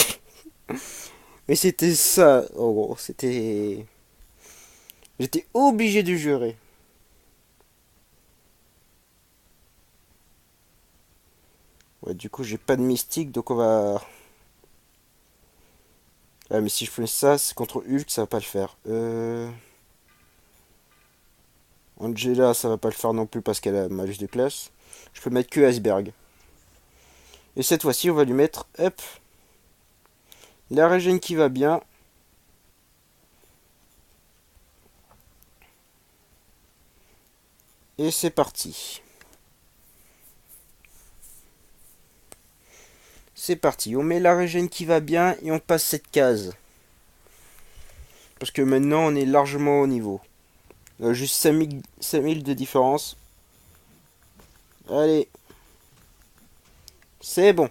Mais c'était ça, en gros. C'était... J'étais obligé de jurer. Ouais, du coup, j'ai pas de mystique, donc on va... Ah, mais si je fais ça, c'est contre Hulk, ça va pas le faire. Angela, ça va pas le faire non plus parce qu'elle a malus de classe. Je peux mettre que Iceberg. Et cette fois-ci, on va lui mettre, hop, la régène qui va bien. Et c'est parti. C'est parti, on met la régène qui va bien et on passe cette case. Parce que maintenant, on est largement au niveau. Juste 5000 de différence. Allez. C'est bon.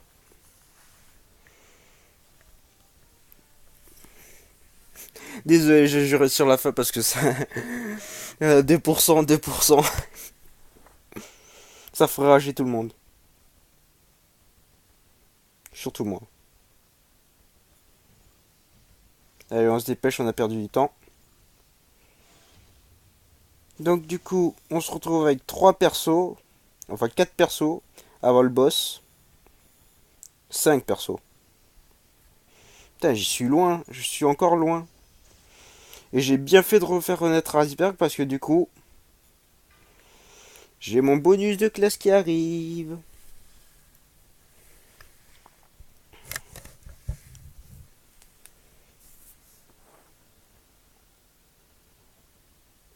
Désolé, j'ai juré sur la fin parce que ça... 2%, 2%. Ça ferait rager tout le monde. Surtout moi. Allez, on se dépêche, on a perdu du temps. Donc du coup, on se retrouve avec 3 persos. Enfin 4 persos avant le boss. 5 persos. Putain, j'y suis loin. Je suis encore loin. Et j'ai bien fait de refaire renaître Iceberg parce que du coup, j'ai mon bonus de classe qui arrive.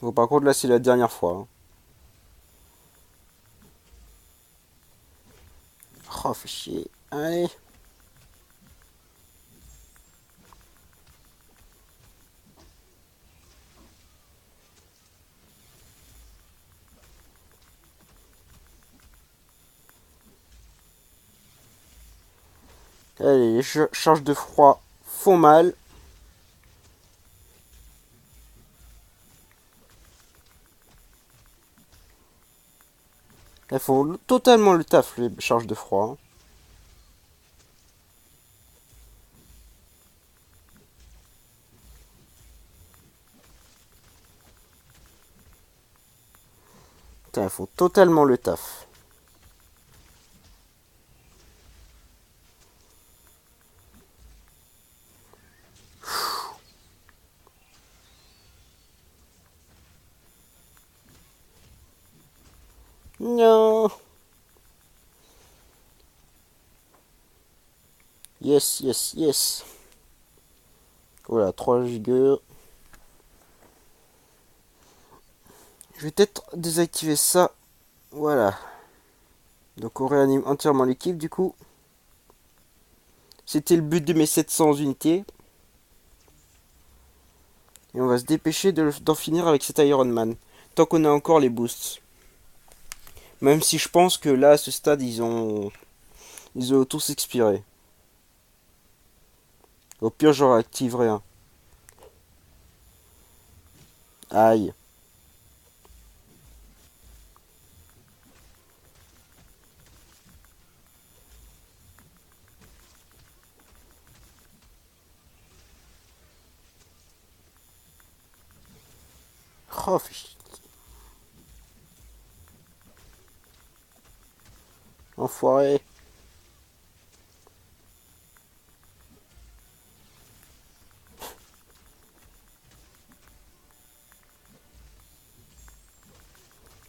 Bon, par contre, là, c'est la dernière fois. Hein. Oh, fait chier. Allez. Allez, les charges de froid font mal. Elles font totalement le taf, les charges de froid. Hein. Putain, elles font totalement le taf. Non. Yes, yes, yes. Voilà, 3 gigas. Je vais peut-être désactiver ça. Voilà. Donc on réanime entièrement l'équipe du coup. C'était le but de mes 700 unités. Et on va se dépêcher d'en finir avec cet Iron Man. Tant qu'on a encore les boosts. Même si je pense que là, à ce stade, ils ont tous expiré. Au pire, j'en réactiverai un. Aïe. Oh, enfoiré.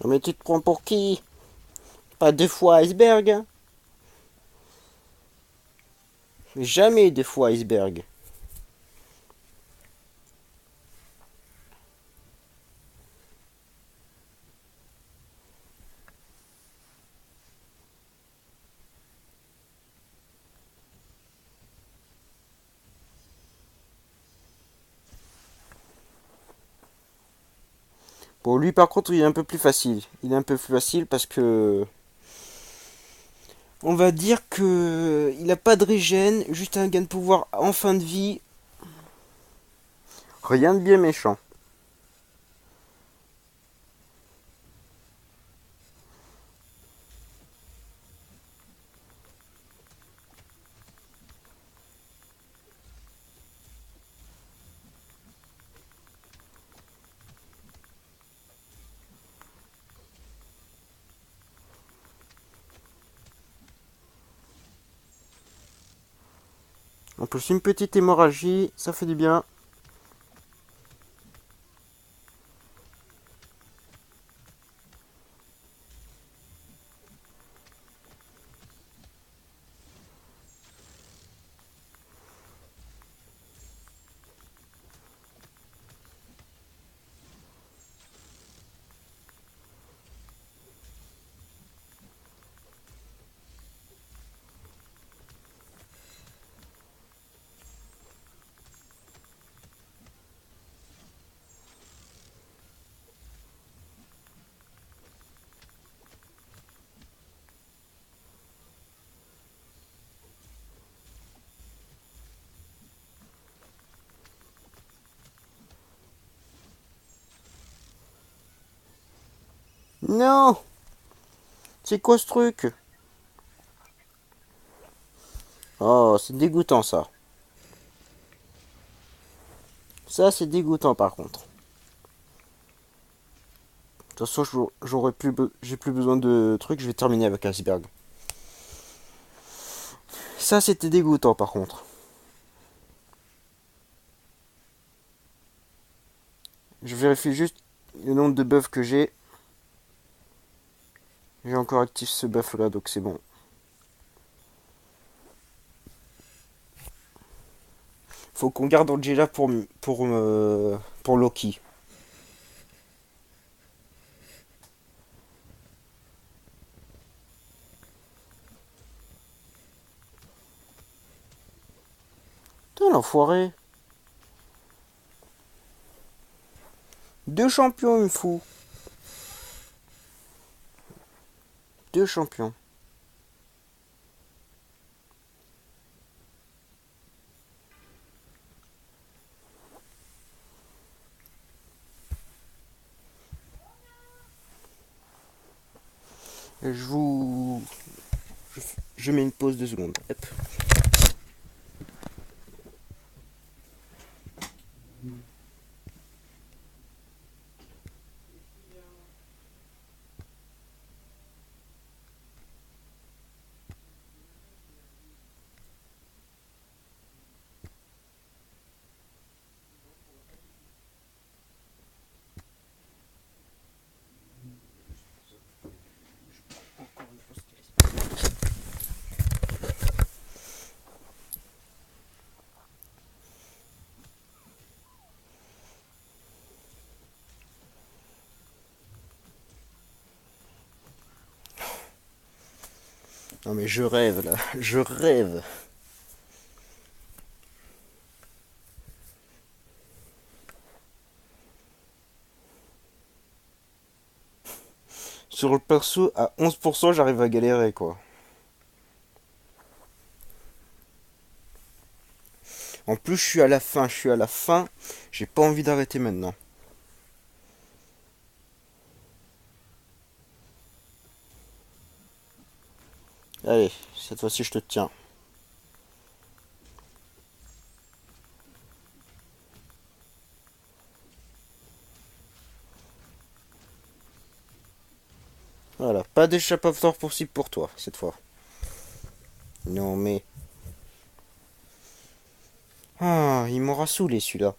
Non mais tu te prends pour qui? Pas deux fois iceberg, hein. Jamais deux fois iceberg. Bon, lui par contre, il est un peu plus facile. Il est un peu plus facile parce que on va dire que il a pas de régène, juste un gain de pouvoir en fin de vie. Rien de bien méchant. En plus, une petite hémorragie, ça fait du bien. Non, c'est quoi ce truc? Oh, c'est dégoûtant ça. Ça, c'est dégoûtant par contre. De toute façon, j'ai plus besoin de trucs, je vais terminer avec iceberg. Ça, c'était dégoûtant par contre. Je vérifie juste le nombre de buffs que j'ai. J'ai encore actif ce buff là, donc c'est bon. Faut qu'on garde Angela pour Loki. Putain, l'enfoiré. Deux champions, il me fout. Deux champions. Je vous. Je mets une pause de secondes. Hop. Non mais je rêve là. Je rêve. sur le perso, à 11%, j'arrive à galérer, quoi. En plus, je suis à la fin. J'ai pas envie d'arrêter maintenant. Allez, cette fois-ci, je te tiens. Voilà, pas d'échappatoire possible pour toi, cette fois. Non, mais... Ah, il m'aura saoulé, celui-là.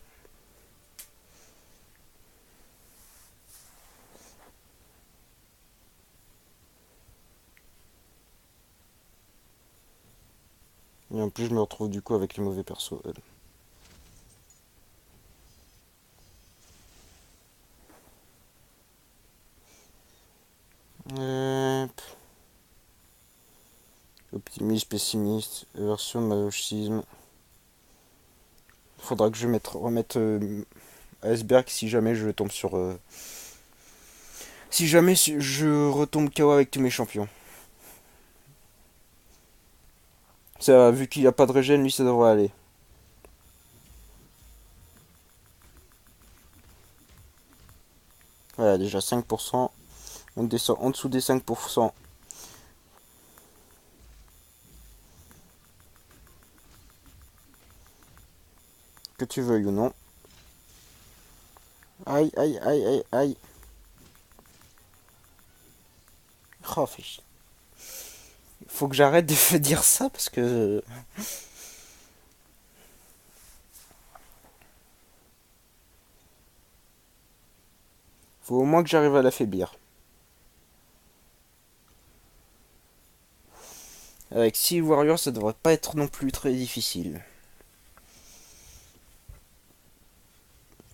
Et en plus, je me retrouve du coup avec les mauvais persos. Optimiste, pessimiste, version de masochisme. Faudra que remette Iceberg si jamais je tombe sur... si jamais je retombe KO avec tous mes champions. Ça, vu qu'il n'y a pas de régène, lui, ça devrait aller. Voilà, déjà 5%. On descend en dessous des 5%. Que tu veuilles ou non. Aïe, aïe, aïe, aïe, aïe. Oh, faut que j'arrête de dire ça parce que... Faut au moins que j'arrive à l'affaiblir. Avec 6 Warriors, ça devrait pas être non plus très difficile.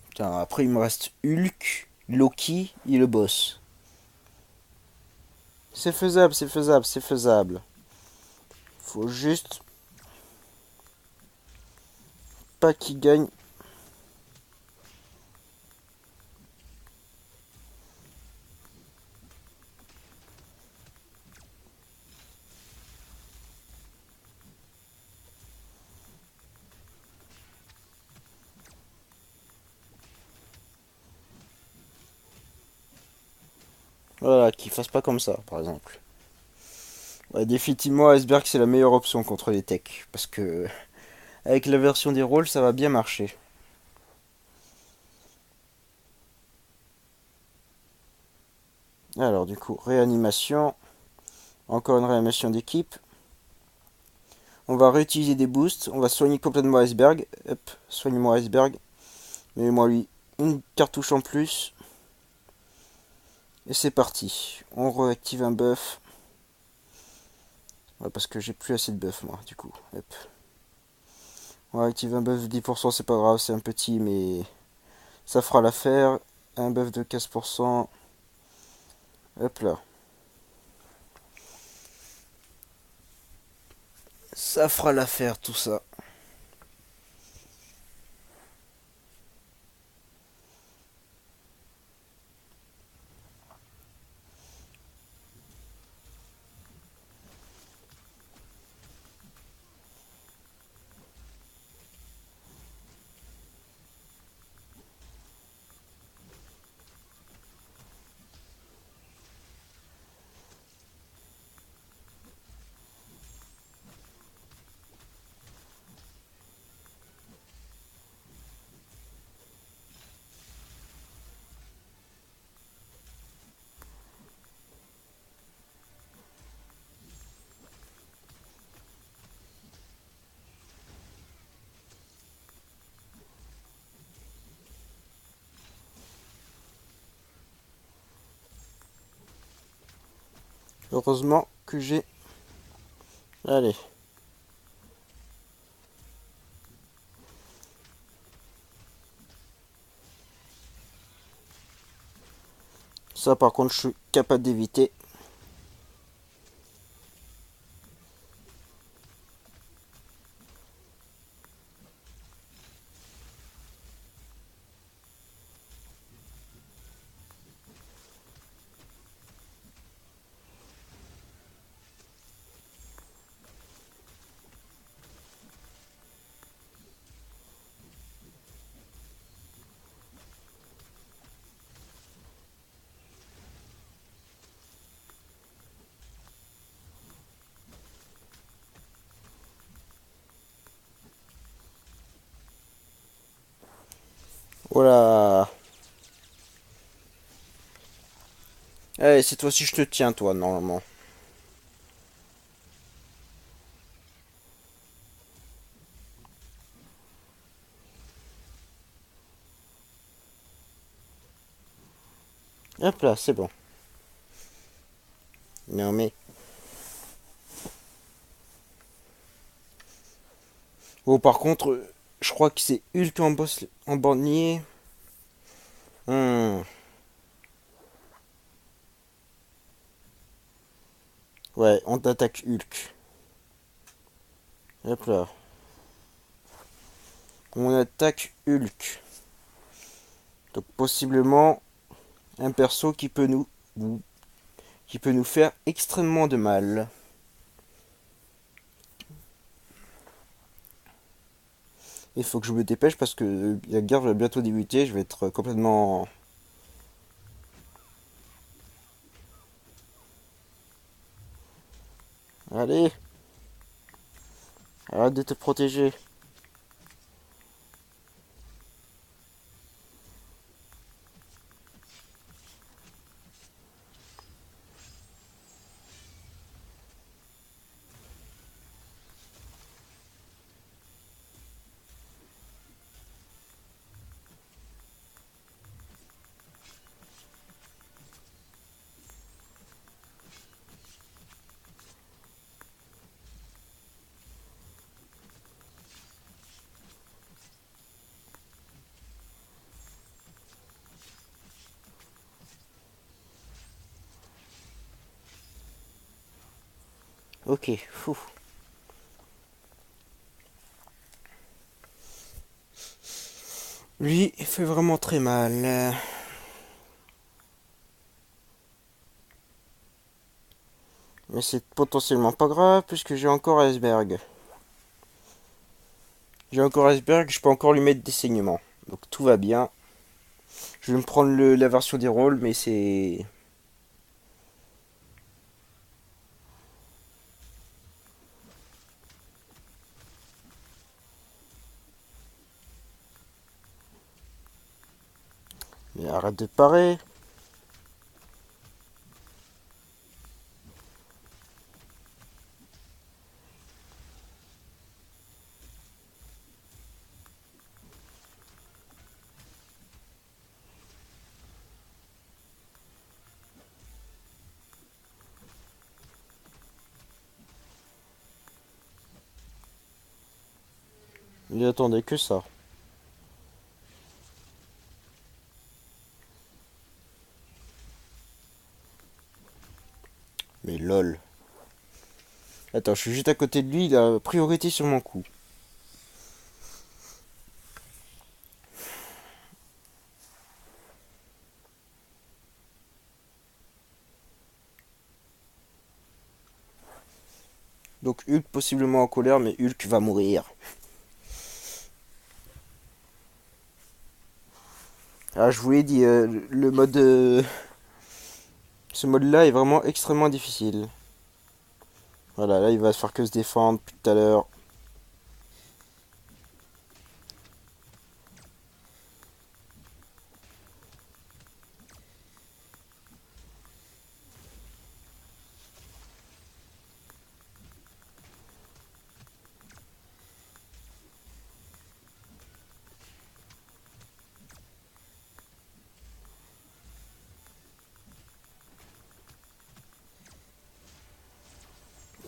Putain, après, il me reste Hulk, Loki et le boss. C'est faisable, c'est faisable, c'est faisable. Faut juste pas qu'il gagne. Voilà, qu'il fasse pas comme ça, par exemple. Ouais, définitivement, Iceberg, c'est la meilleure option contre les techs. Parce que, avec la version des rôles, ça va bien marcher. Alors, du coup, réanimation. Encore une réanimation d'équipe. On va réutiliser des boosts. On va soigner complètement Iceberg. Hop, soigne-moi Iceberg. Mets-moi lui une cartouche en plus. Et c'est parti. On réactive un buff. Ouais, parce que j'ai plus assez de buff, moi, du coup. Hop. On réactive un buff de 10%, c'est pas grave, c'est un petit, mais ça fera l'affaire. Un buff de 15%. Hop là. Ça fera l'affaire, tout ça. Heureusement que j'ai... Allez. Ça, par contre, je suis capable d'éviter. Voilà. Allez, cette fois-ci, je te tiens, toi, normalement. Hop là, c'est bon. Non, mais... Oh, par contre, je crois que c'est Hulk en boss en bandit. Hmm. Ouais, on attaque Hulk. Hop là. On attaque Hulk. Donc possiblement un perso qui peut nous faire extrêmement de mal. Il faut que je me dépêche parce que la guerre va bientôt débuter. Je vais être complètement... Allez, arrête de te protéger. Ok, fou. Lui, il fait vraiment très mal. Mais c'est potentiellement pas grave puisque j'ai encore Iceberg. J'ai encore Iceberg, je peux encore lui mettre des saignements. Donc tout va bien. Je vais me prendre la version des rôles, mais c'est... Mais arrête de parer. Il attendait que ça. Mais lol. Attends, je suis juste à côté de lui, il a priorité sur mon coup. Donc Hulk possiblement en colère, mais Hulk va mourir. Ah, je vous l'ai dit, le mode... ce mode-là est vraiment extrêmement difficile. Voilà, là il va se faire que se défendre depuis tout à l'heure.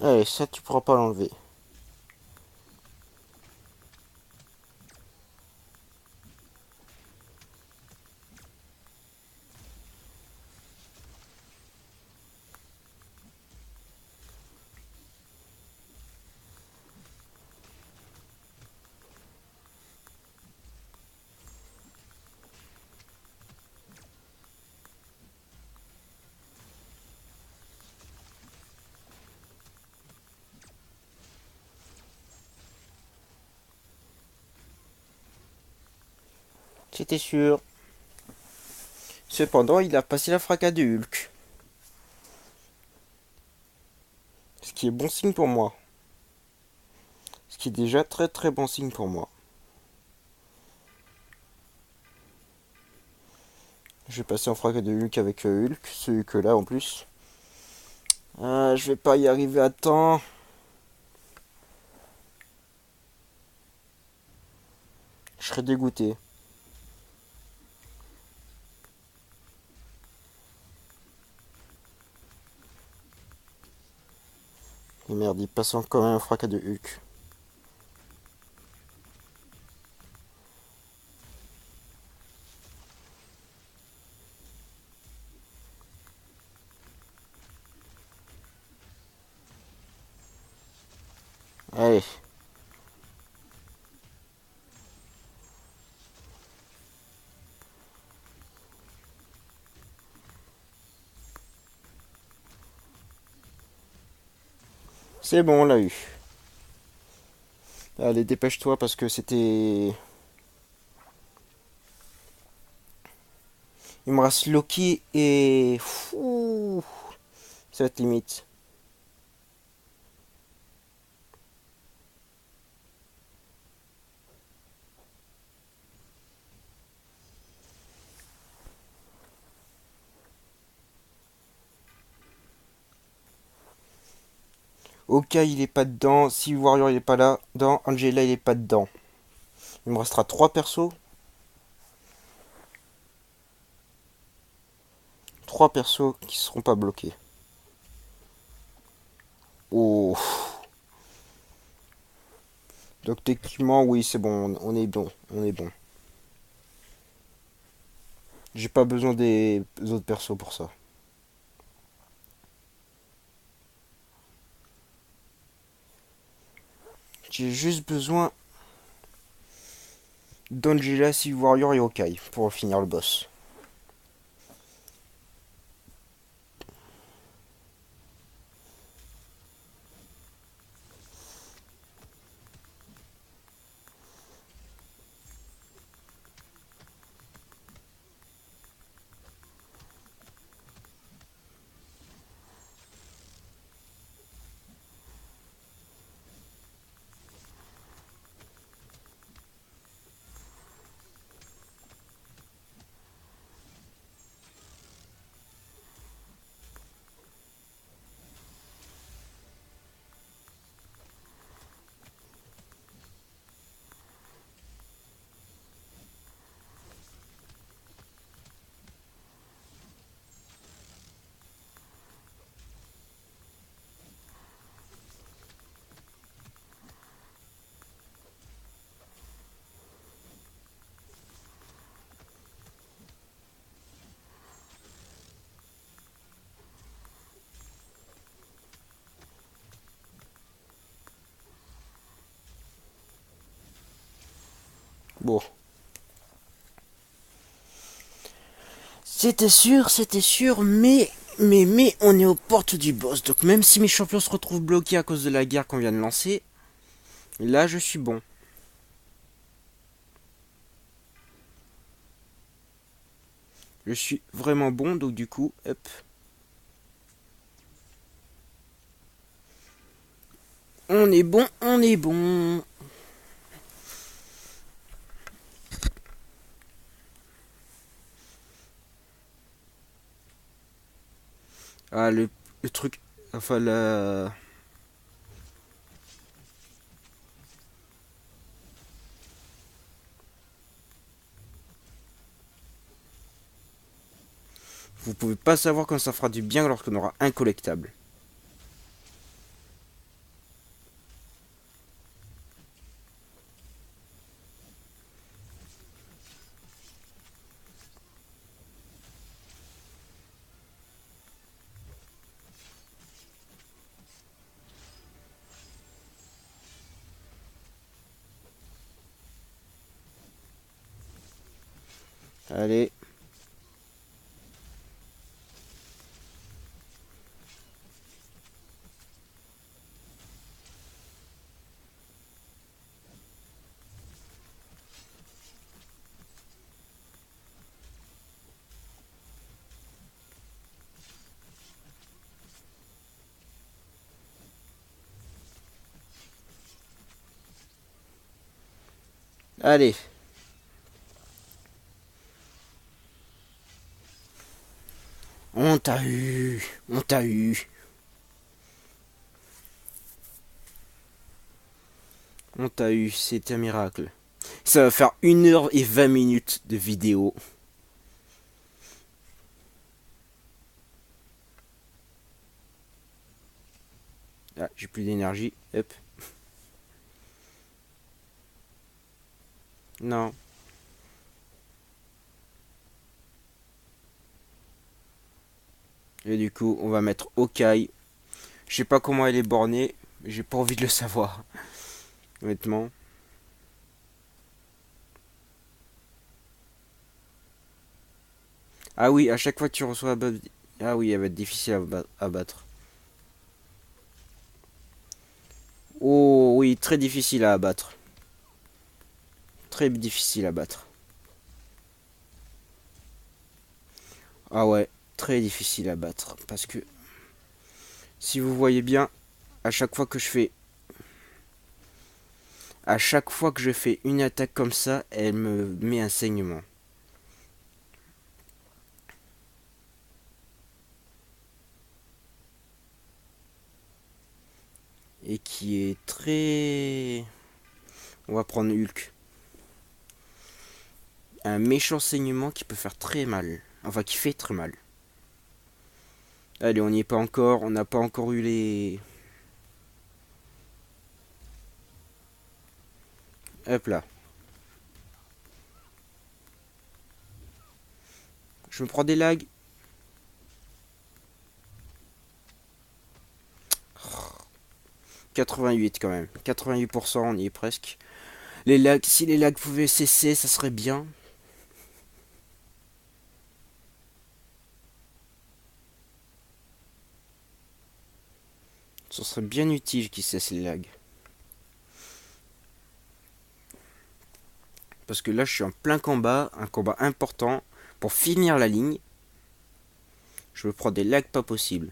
Allez, ça tu pourras pas l'enlever. C'était sûr. Cependant, il a passé la fracas de Hulk. Ce qui est bon signe pour moi. Ce qui est déjà très très bon signe pour moi. Je vais passer en fracas de Hulk avec Hulk, ce Hulk là en plus. Je vais pas y arriver à temps. Je serais dégoûté. Et merde, il passe quand même un fracas de Hulk. Allez. C'est bon, on l'a eu. Allez, dépêche-toi parce que c'était... Il me reste Loki et... Ouh, ça va être limite. Oka il est pas dedans, Civil Warrior il est pas là, dedans, Angela il est pas dedans. Il me restera 3 persos. 3 persos qui seront pas bloqués. Oh. Donc techniquement oui c'est bon, on est bon, on est bon. J'ai pas besoin des autres persos pour ça. J'ai juste besoin d'Angela, Civil Warrior et Hawkeye pour finir le boss. Bon. C'était sûr, mais on est aux portes du boss. Donc même si mes champions se retrouvent bloqués à cause de la guerre qu'on vient de lancer, là je suis bon. Je suis vraiment bon, donc du coup, hop. On est bon, on est bon. Ah, le truc. Enfin, la. Vous pouvez pas savoir quand ça fera du bien lorsqu'on aura un collectable. Allez. Allez. On t'a eu. On t'a eu. On t'a eu. C'est un miracle. Ça va faire 1 h 20 de vidéo. Ah, j'ai plus d'énergie. Hop. Non. Et du coup, on va mettre Okai. Je sais pas comment elle est bornée. J'ai pas envie de le savoir. Honnêtement. Ah oui, à chaque fois que tu reçois un buff. Ah oui, elle va être difficile à battre. Oh oui, très difficile à abattre. Très difficile à battre. Ah ouais, très difficile à battre. Parce que si vous voyez bien, à chaque fois que je fais. À chaque fois que je fais une attaque comme ça, elle me met un saignement. Et qui est très... On va prendre Hulk. Un méchant saignement qui peut faire très mal. Enfin, qui fait très mal. Allez, on n'y est pas encore. On n'a pas encore eu les... Hop là. Je me prends des lags. 88 quand même. 88%, on y est presque. Les lags, si les lags pouvaient cesser, ça serait bien. Ce serait bien utile qu'ils cessent les lags. Parce que là, je suis en plein combat. Un combat important. Pour finir la ligne. Je me prends des lags pas possibles.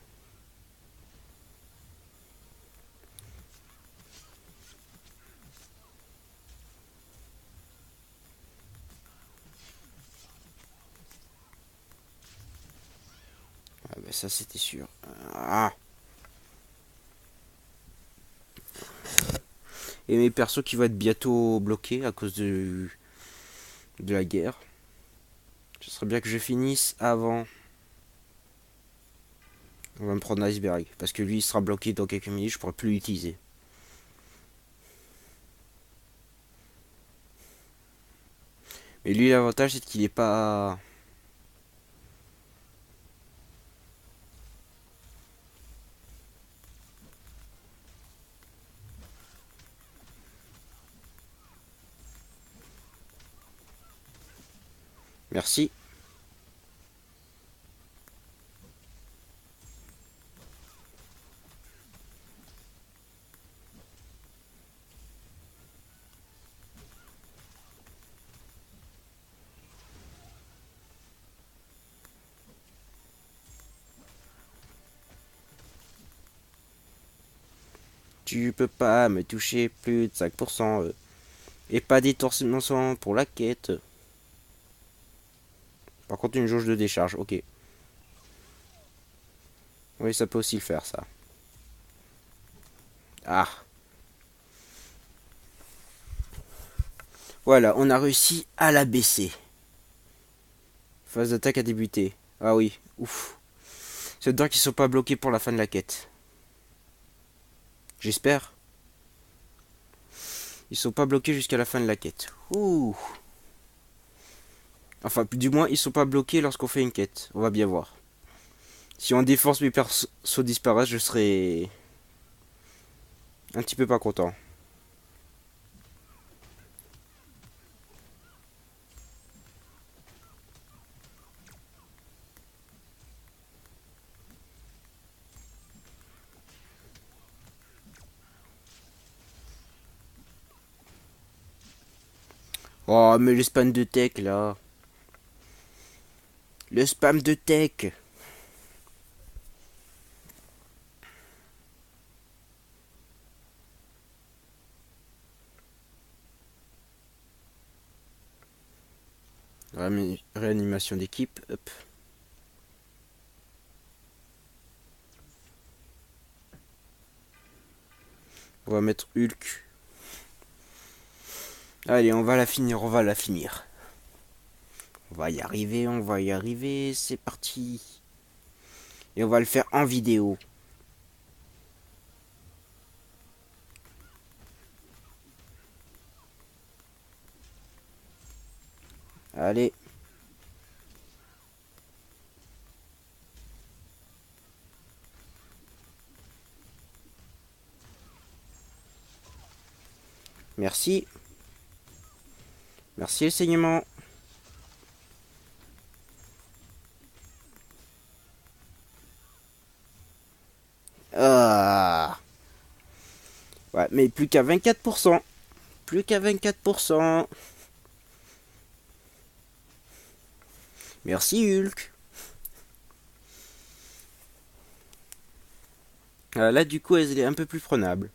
Ah bah ça, c'était sûr. Ah. Et mes persos qui vont être bientôt bloqués à cause de la guerre. Ce serait bien que je finisse avant. On va me prendre l'iceberg. Parce que lui, il sera bloqué dans quelques minutes. Je pourrai plus l'utiliser. Mais lui, l'avantage, c'est qu'il est pas... Merci. Tu peux pas me toucher plus de 5%. Et pas d'étorcement pour la quête. Par contre, une jauge de décharge. Ok. Oui, ça peut aussi le faire, ça. Ah. Voilà, on a réussi à la baisser. Phase d'attaque a débuté. Ah oui, ouf. C'est bien qu'ils sont pas bloqués pour la fin de la quête. J'espère. Ils sont pas bloqués jusqu'à la fin de la quête. Ouh. Enfin, du moins, ils sont pas bloqués lorsqu'on fait une quête. On va bien voir. Si en défense mes persos disparaissent, je serai un petit peu pas content. Oh, mais le spam de tech là. Le spam de tech. Réanimation d'équipe. Hop. On va mettre Hulk. Allez, on va la finir, on va la finir. On va y arriver, on va y arriver, c'est parti. Et on va le faire en vidéo. Allez. Merci. Merci le saignement. Ah. Ouais, mais plus qu'à 24%. Plus qu'à 24%. Merci Hulk. Là, du coup, elle est un peu plus prenable.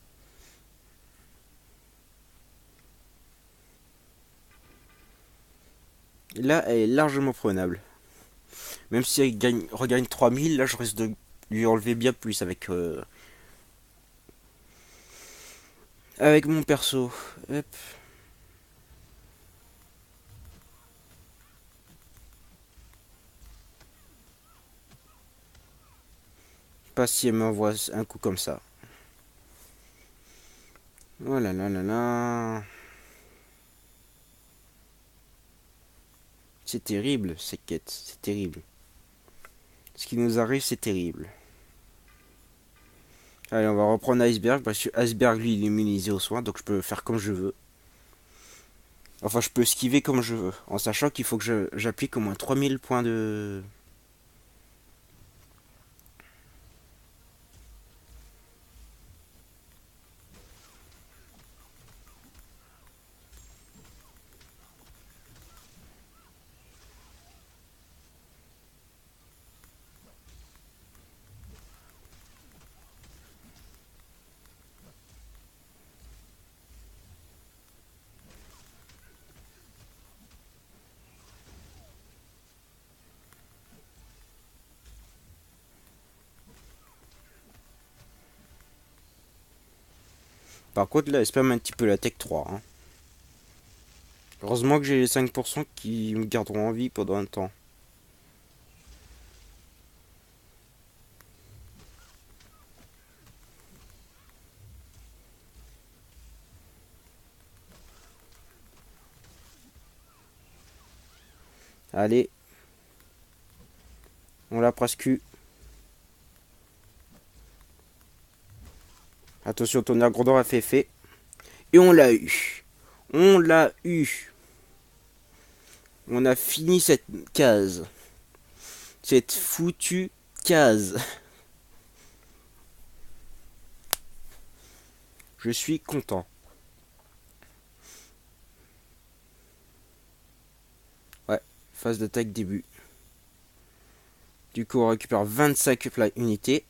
Là, elle est largement prenable. Même si elle regagne 3000, là, je risque de lui enlever bien plus avec mon perso. Hop. Pas si elle m'envoie un coup comme ça. Oh là là là là. C'est terrible, ces quêtes. C'est terrible. Ce qui nous arrive, c'est terrible. Allez, on va reprendre Iceberg, parce que Iceberg, lui, il est immunisé aux soins, donc je peux faire comme je veux. Enfin, je peux esquiver comme je veux, en sachant qu'il faut que j'applique au moins 3000 points de... Par contre, là, elle spam un petit peu la Tech 3. Hein. Heureusement que j'ai les 5% qui me garderont en vie pendant un temps. Allez. On l'a presque eu. Attention, tonnerre grandeur a fait effet. Et on l'a eu. On l'a eu. On a fini cette case. Cette foutue case. Je suis content. Ouais, phase d'attaque début. Du coup, on récupère 25 unités.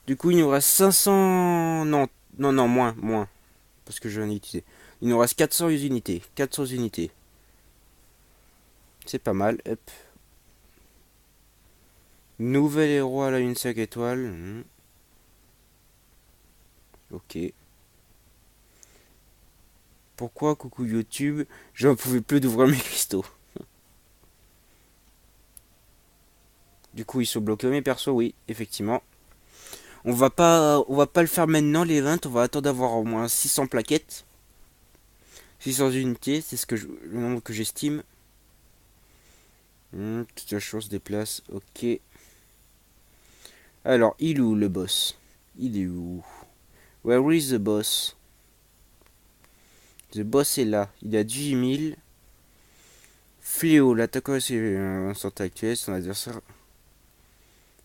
Du coup, il nous reste 500... Non, non, non, moins. Parce que je viens d'utiliser. Il nous reste 400 unités. 400 unités. C'est pas mal. Hop. Nouvel héros à la 5 étoiles. Ok. Pourquoi, coucou YouTube, j'en pouvais plus d'ouvrir mes cristaux. Du coup, ils sont bloqués mes persos, oui, effectivement. On va pas le faire maintenant, les 20. On va attendre d'avoir au moins 600 plaquettes. 600 unités, c'est le nombre que j'estime. Toute la chose se déplace, ok. Alors, il est où le boss? Il est où? Where is the boss? The boss est là. Il a 18 000. Fléau, l'attaquant est instant actuel. Son adversaire.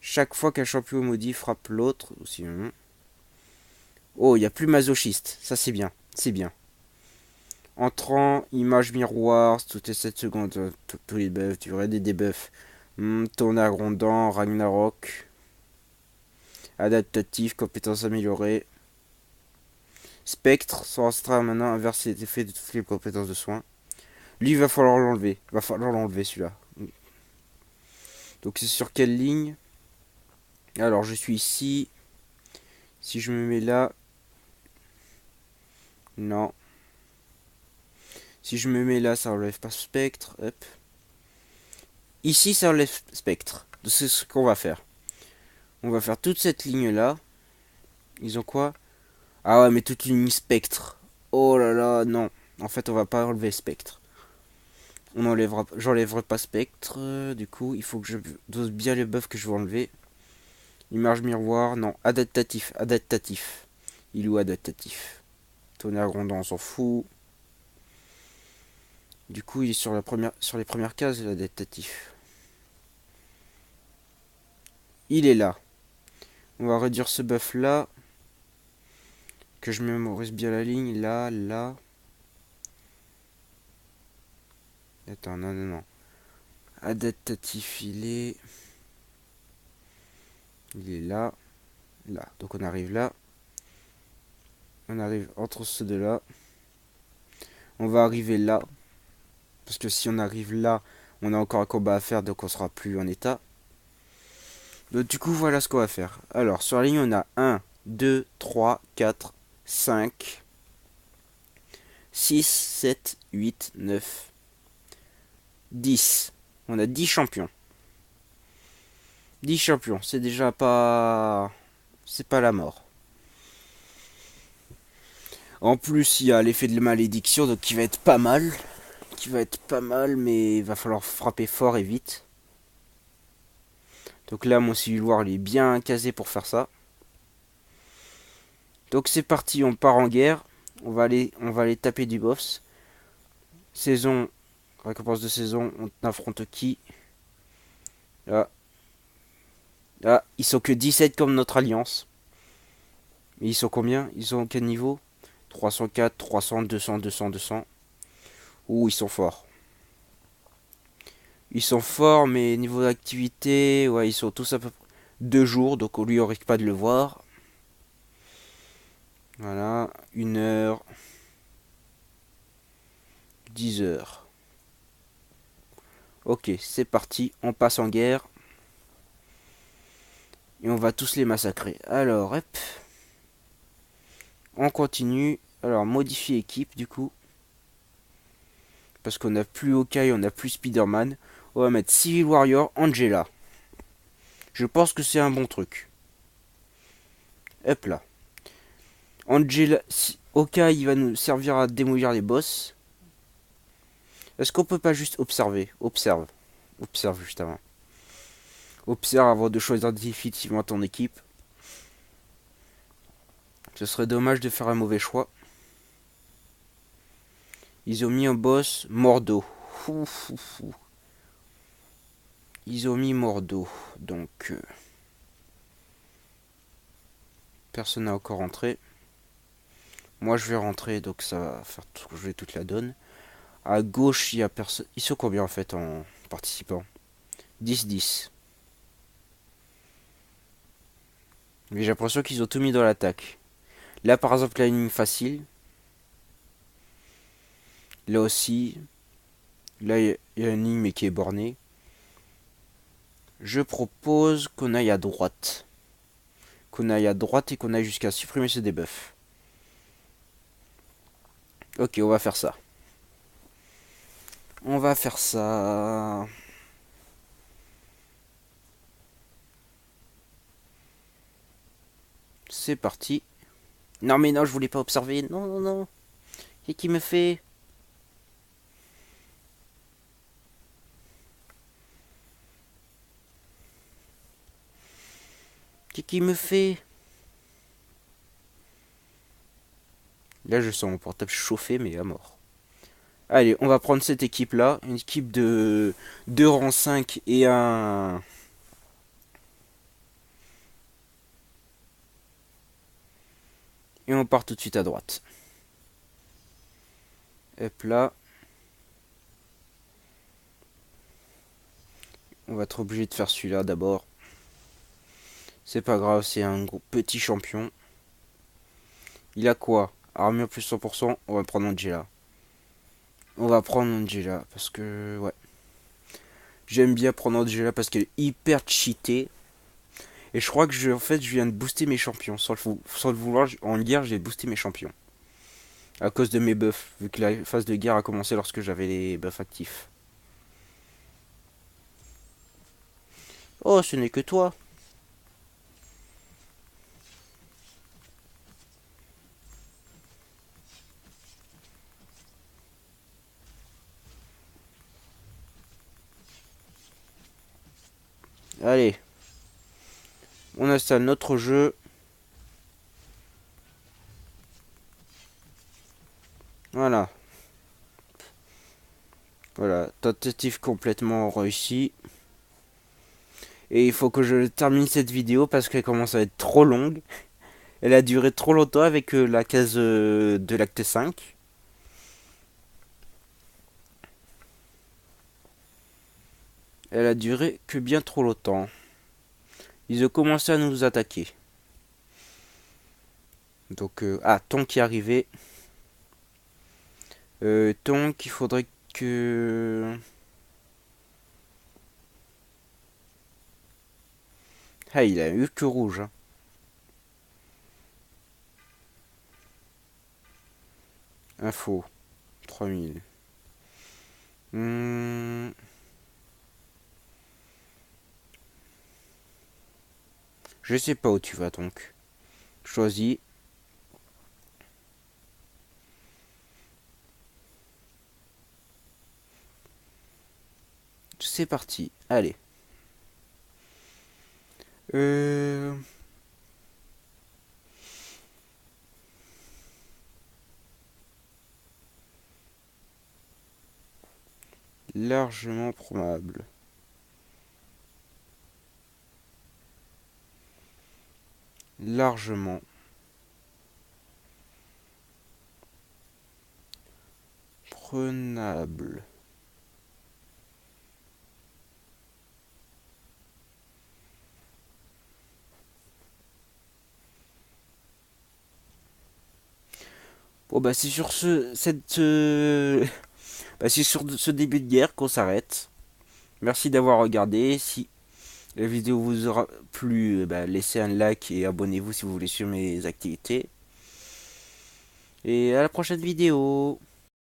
Chaque fois qu'un champion maudit frappe l'autre. Aussi, oh, il n'y a plus masochiste. Ça, c'est bien. C'est bien. Entrant, image miroir, toutes les 7 secondes. Tous les buffs, durée des debuffs. Tonnerre grondant, Ragnarok. Adaptatif, compétences améliorées. Spectre, son astral maintenant inverse les effets de toutes les compétences de soins. Lui, il va falloir l'enlever. Va falloir l'enlever celui-là. Donc c'est sur quelle ligne? Alors je suis ici. Si je me mets là... Non. Si je me mets là, ça enlève pas spectre. Hop. Ici, ça enlève spectre. C'est ce qu'on va faire. On va faire toute cette ligne-là. Ils ont quoi? Ah ouais, mais toute une ligne spectre. Oh là là, non. En fait, on va pas enlever spectre. On enlèvera, j'enlèverai pas spectre. Du coup, il faut que je dose bien le buff que je veux enlever. Image miroir, non. Adaptatif, adaptatif. Il est où adaptatif? Tonnerre grondant, on s'en fout. Du coup, il est sur les premières cases, l'adaptatif. Il est là. On va réduire ce buff là. Que je mémorise bien la ligne. Là, là. Attends, non, non, non. Adaptatif, il est là. Là. Donc on arrive là. On arrive entre ceux deux là. On va arriver là. Parce que si on arrive là, on a encore un combat à faire, donc on sera plus en état. Donc du coup, voilà ce qu'on va faire. Alors, sur la ligne, on a 1, 2, 3, 4, 5, 6, 7, 8, 9, 10. On a 10 champions. 10 champions, c'est déjà pas... C'est pas la mort. En plus, il y a l'effet de la malédiction, donc qui va être pas mal. Qui va être pas mal, mais il va falloir frapper fort et vite. Donc là, mon Civil War, il est bien casé pour faire ça. Donc c'est parti, on part en guerre. On va aller taper du boss. Saison, récompense de saison, on affronte qui? Là. Là, ils sont que 17 comme notre alliance. Mais ils sont combien? Ils sont quel niveau? 304, 300, 200, 200, 200. Ouh, ils sont forts. Ils sont forts, mais niveau d'activité, ouais, ils sont tous à peu près 2 jours, donc lui on risque pas de le voir. Voilà, 1 heure, 10 heures. Ok, c'est parti, on passe en guerre. Et on va tous les massacrer. Alors, hop. On continue. Alors, modifier équipe du coup. Parce qu'on n'a plus Hawkeye, on n'a plus Spider-Man. On va mettre Civil Warrior Angela. Je pense que c'est un bon truc. Hop là. Angela, Hawkeye, il va nous servir à démolir les boss. Est-ce qu'on peut pas juste observer? Observe. Observe juste avant. Observe avant de choisir définitivement ton équipe. Ce serait dommage de faire un mauvais choix. Ils ont mis en boss Mordo. Ils ont mis Mordo. Donc... personne n'a encore rentré. Moi je vais rentrer, donc ça va faire jouer toute la donne. À gauche, il y a personne. Ils sont combien en fait en participants? 10-10. Mais j'ai l'impression qu'ils ont tout mis dans l'attaque. Là par exemple, la ligne facile. Là aussi. Là il y a une ligne mais qui est bornée. Je propose qu'on aille à droite. Qu'on aille à droite et qu'on aille jusqu'à supprimer ce debuff. Ok, on va faire ça. On va faire ça. C'est parti. Non mais non, je voulais pas observer. Non, non, non. Qu'est-ce qui me fait? Qu'est-ce qui me fait? Là, je sens mon portable chauffer, mais à mort. Allez, on va prendre cette équipe-là. Une équipe de 2 rangs 5 et un... Et on part tout de suite à droite. Hop là. On va être obligé de faire celui-là d'abord. C'est pas grave, c'est un gros petit champion. Il a quoi? Armure plus 100%, on va prendre Angela. On va prendre Angela parce que... Ouais. J'aime bien prendre Angela parce qu'elle est hyper cheatée. Et je crois que en fait, je viens de booster mes champions. Sans le vouloir, en guerre, j'ai boosté mes champions. À cause de mes buffs, vu que la phase de guerre a commencé lorsque j'avais les buffs actifs. Oh, ce n'est que toi. Allez, on installe notre jeu. Voilà. Voilà, tentative complètement réussie. Et il faut que je termine cette vidéo parce qu'elle commence à être trop longue. Elle a duré trop longtemps avec la case de l'acte 5. Elle a duré que bien trop longtemps. Ils ont commencé à nous attaquer. Donc, Tonk qui est arrivé. Tonk, il faudrait que... Ah, il a eu que rouge. Hein. Info. 3000. Je sais pas où tu vas donc. Choisis. C'est parti. Allez. Euh... Largement probable. Largement. Prenable. Bon bah c'est sur c'est sur ce début de guerre qu'on s'arrête. Merci d'avoir regardé. Si la vidéo vous aura plu, laissez un like et abonnez-vous si vous voulez suivre mes activités. Et à la prochaine vidéo.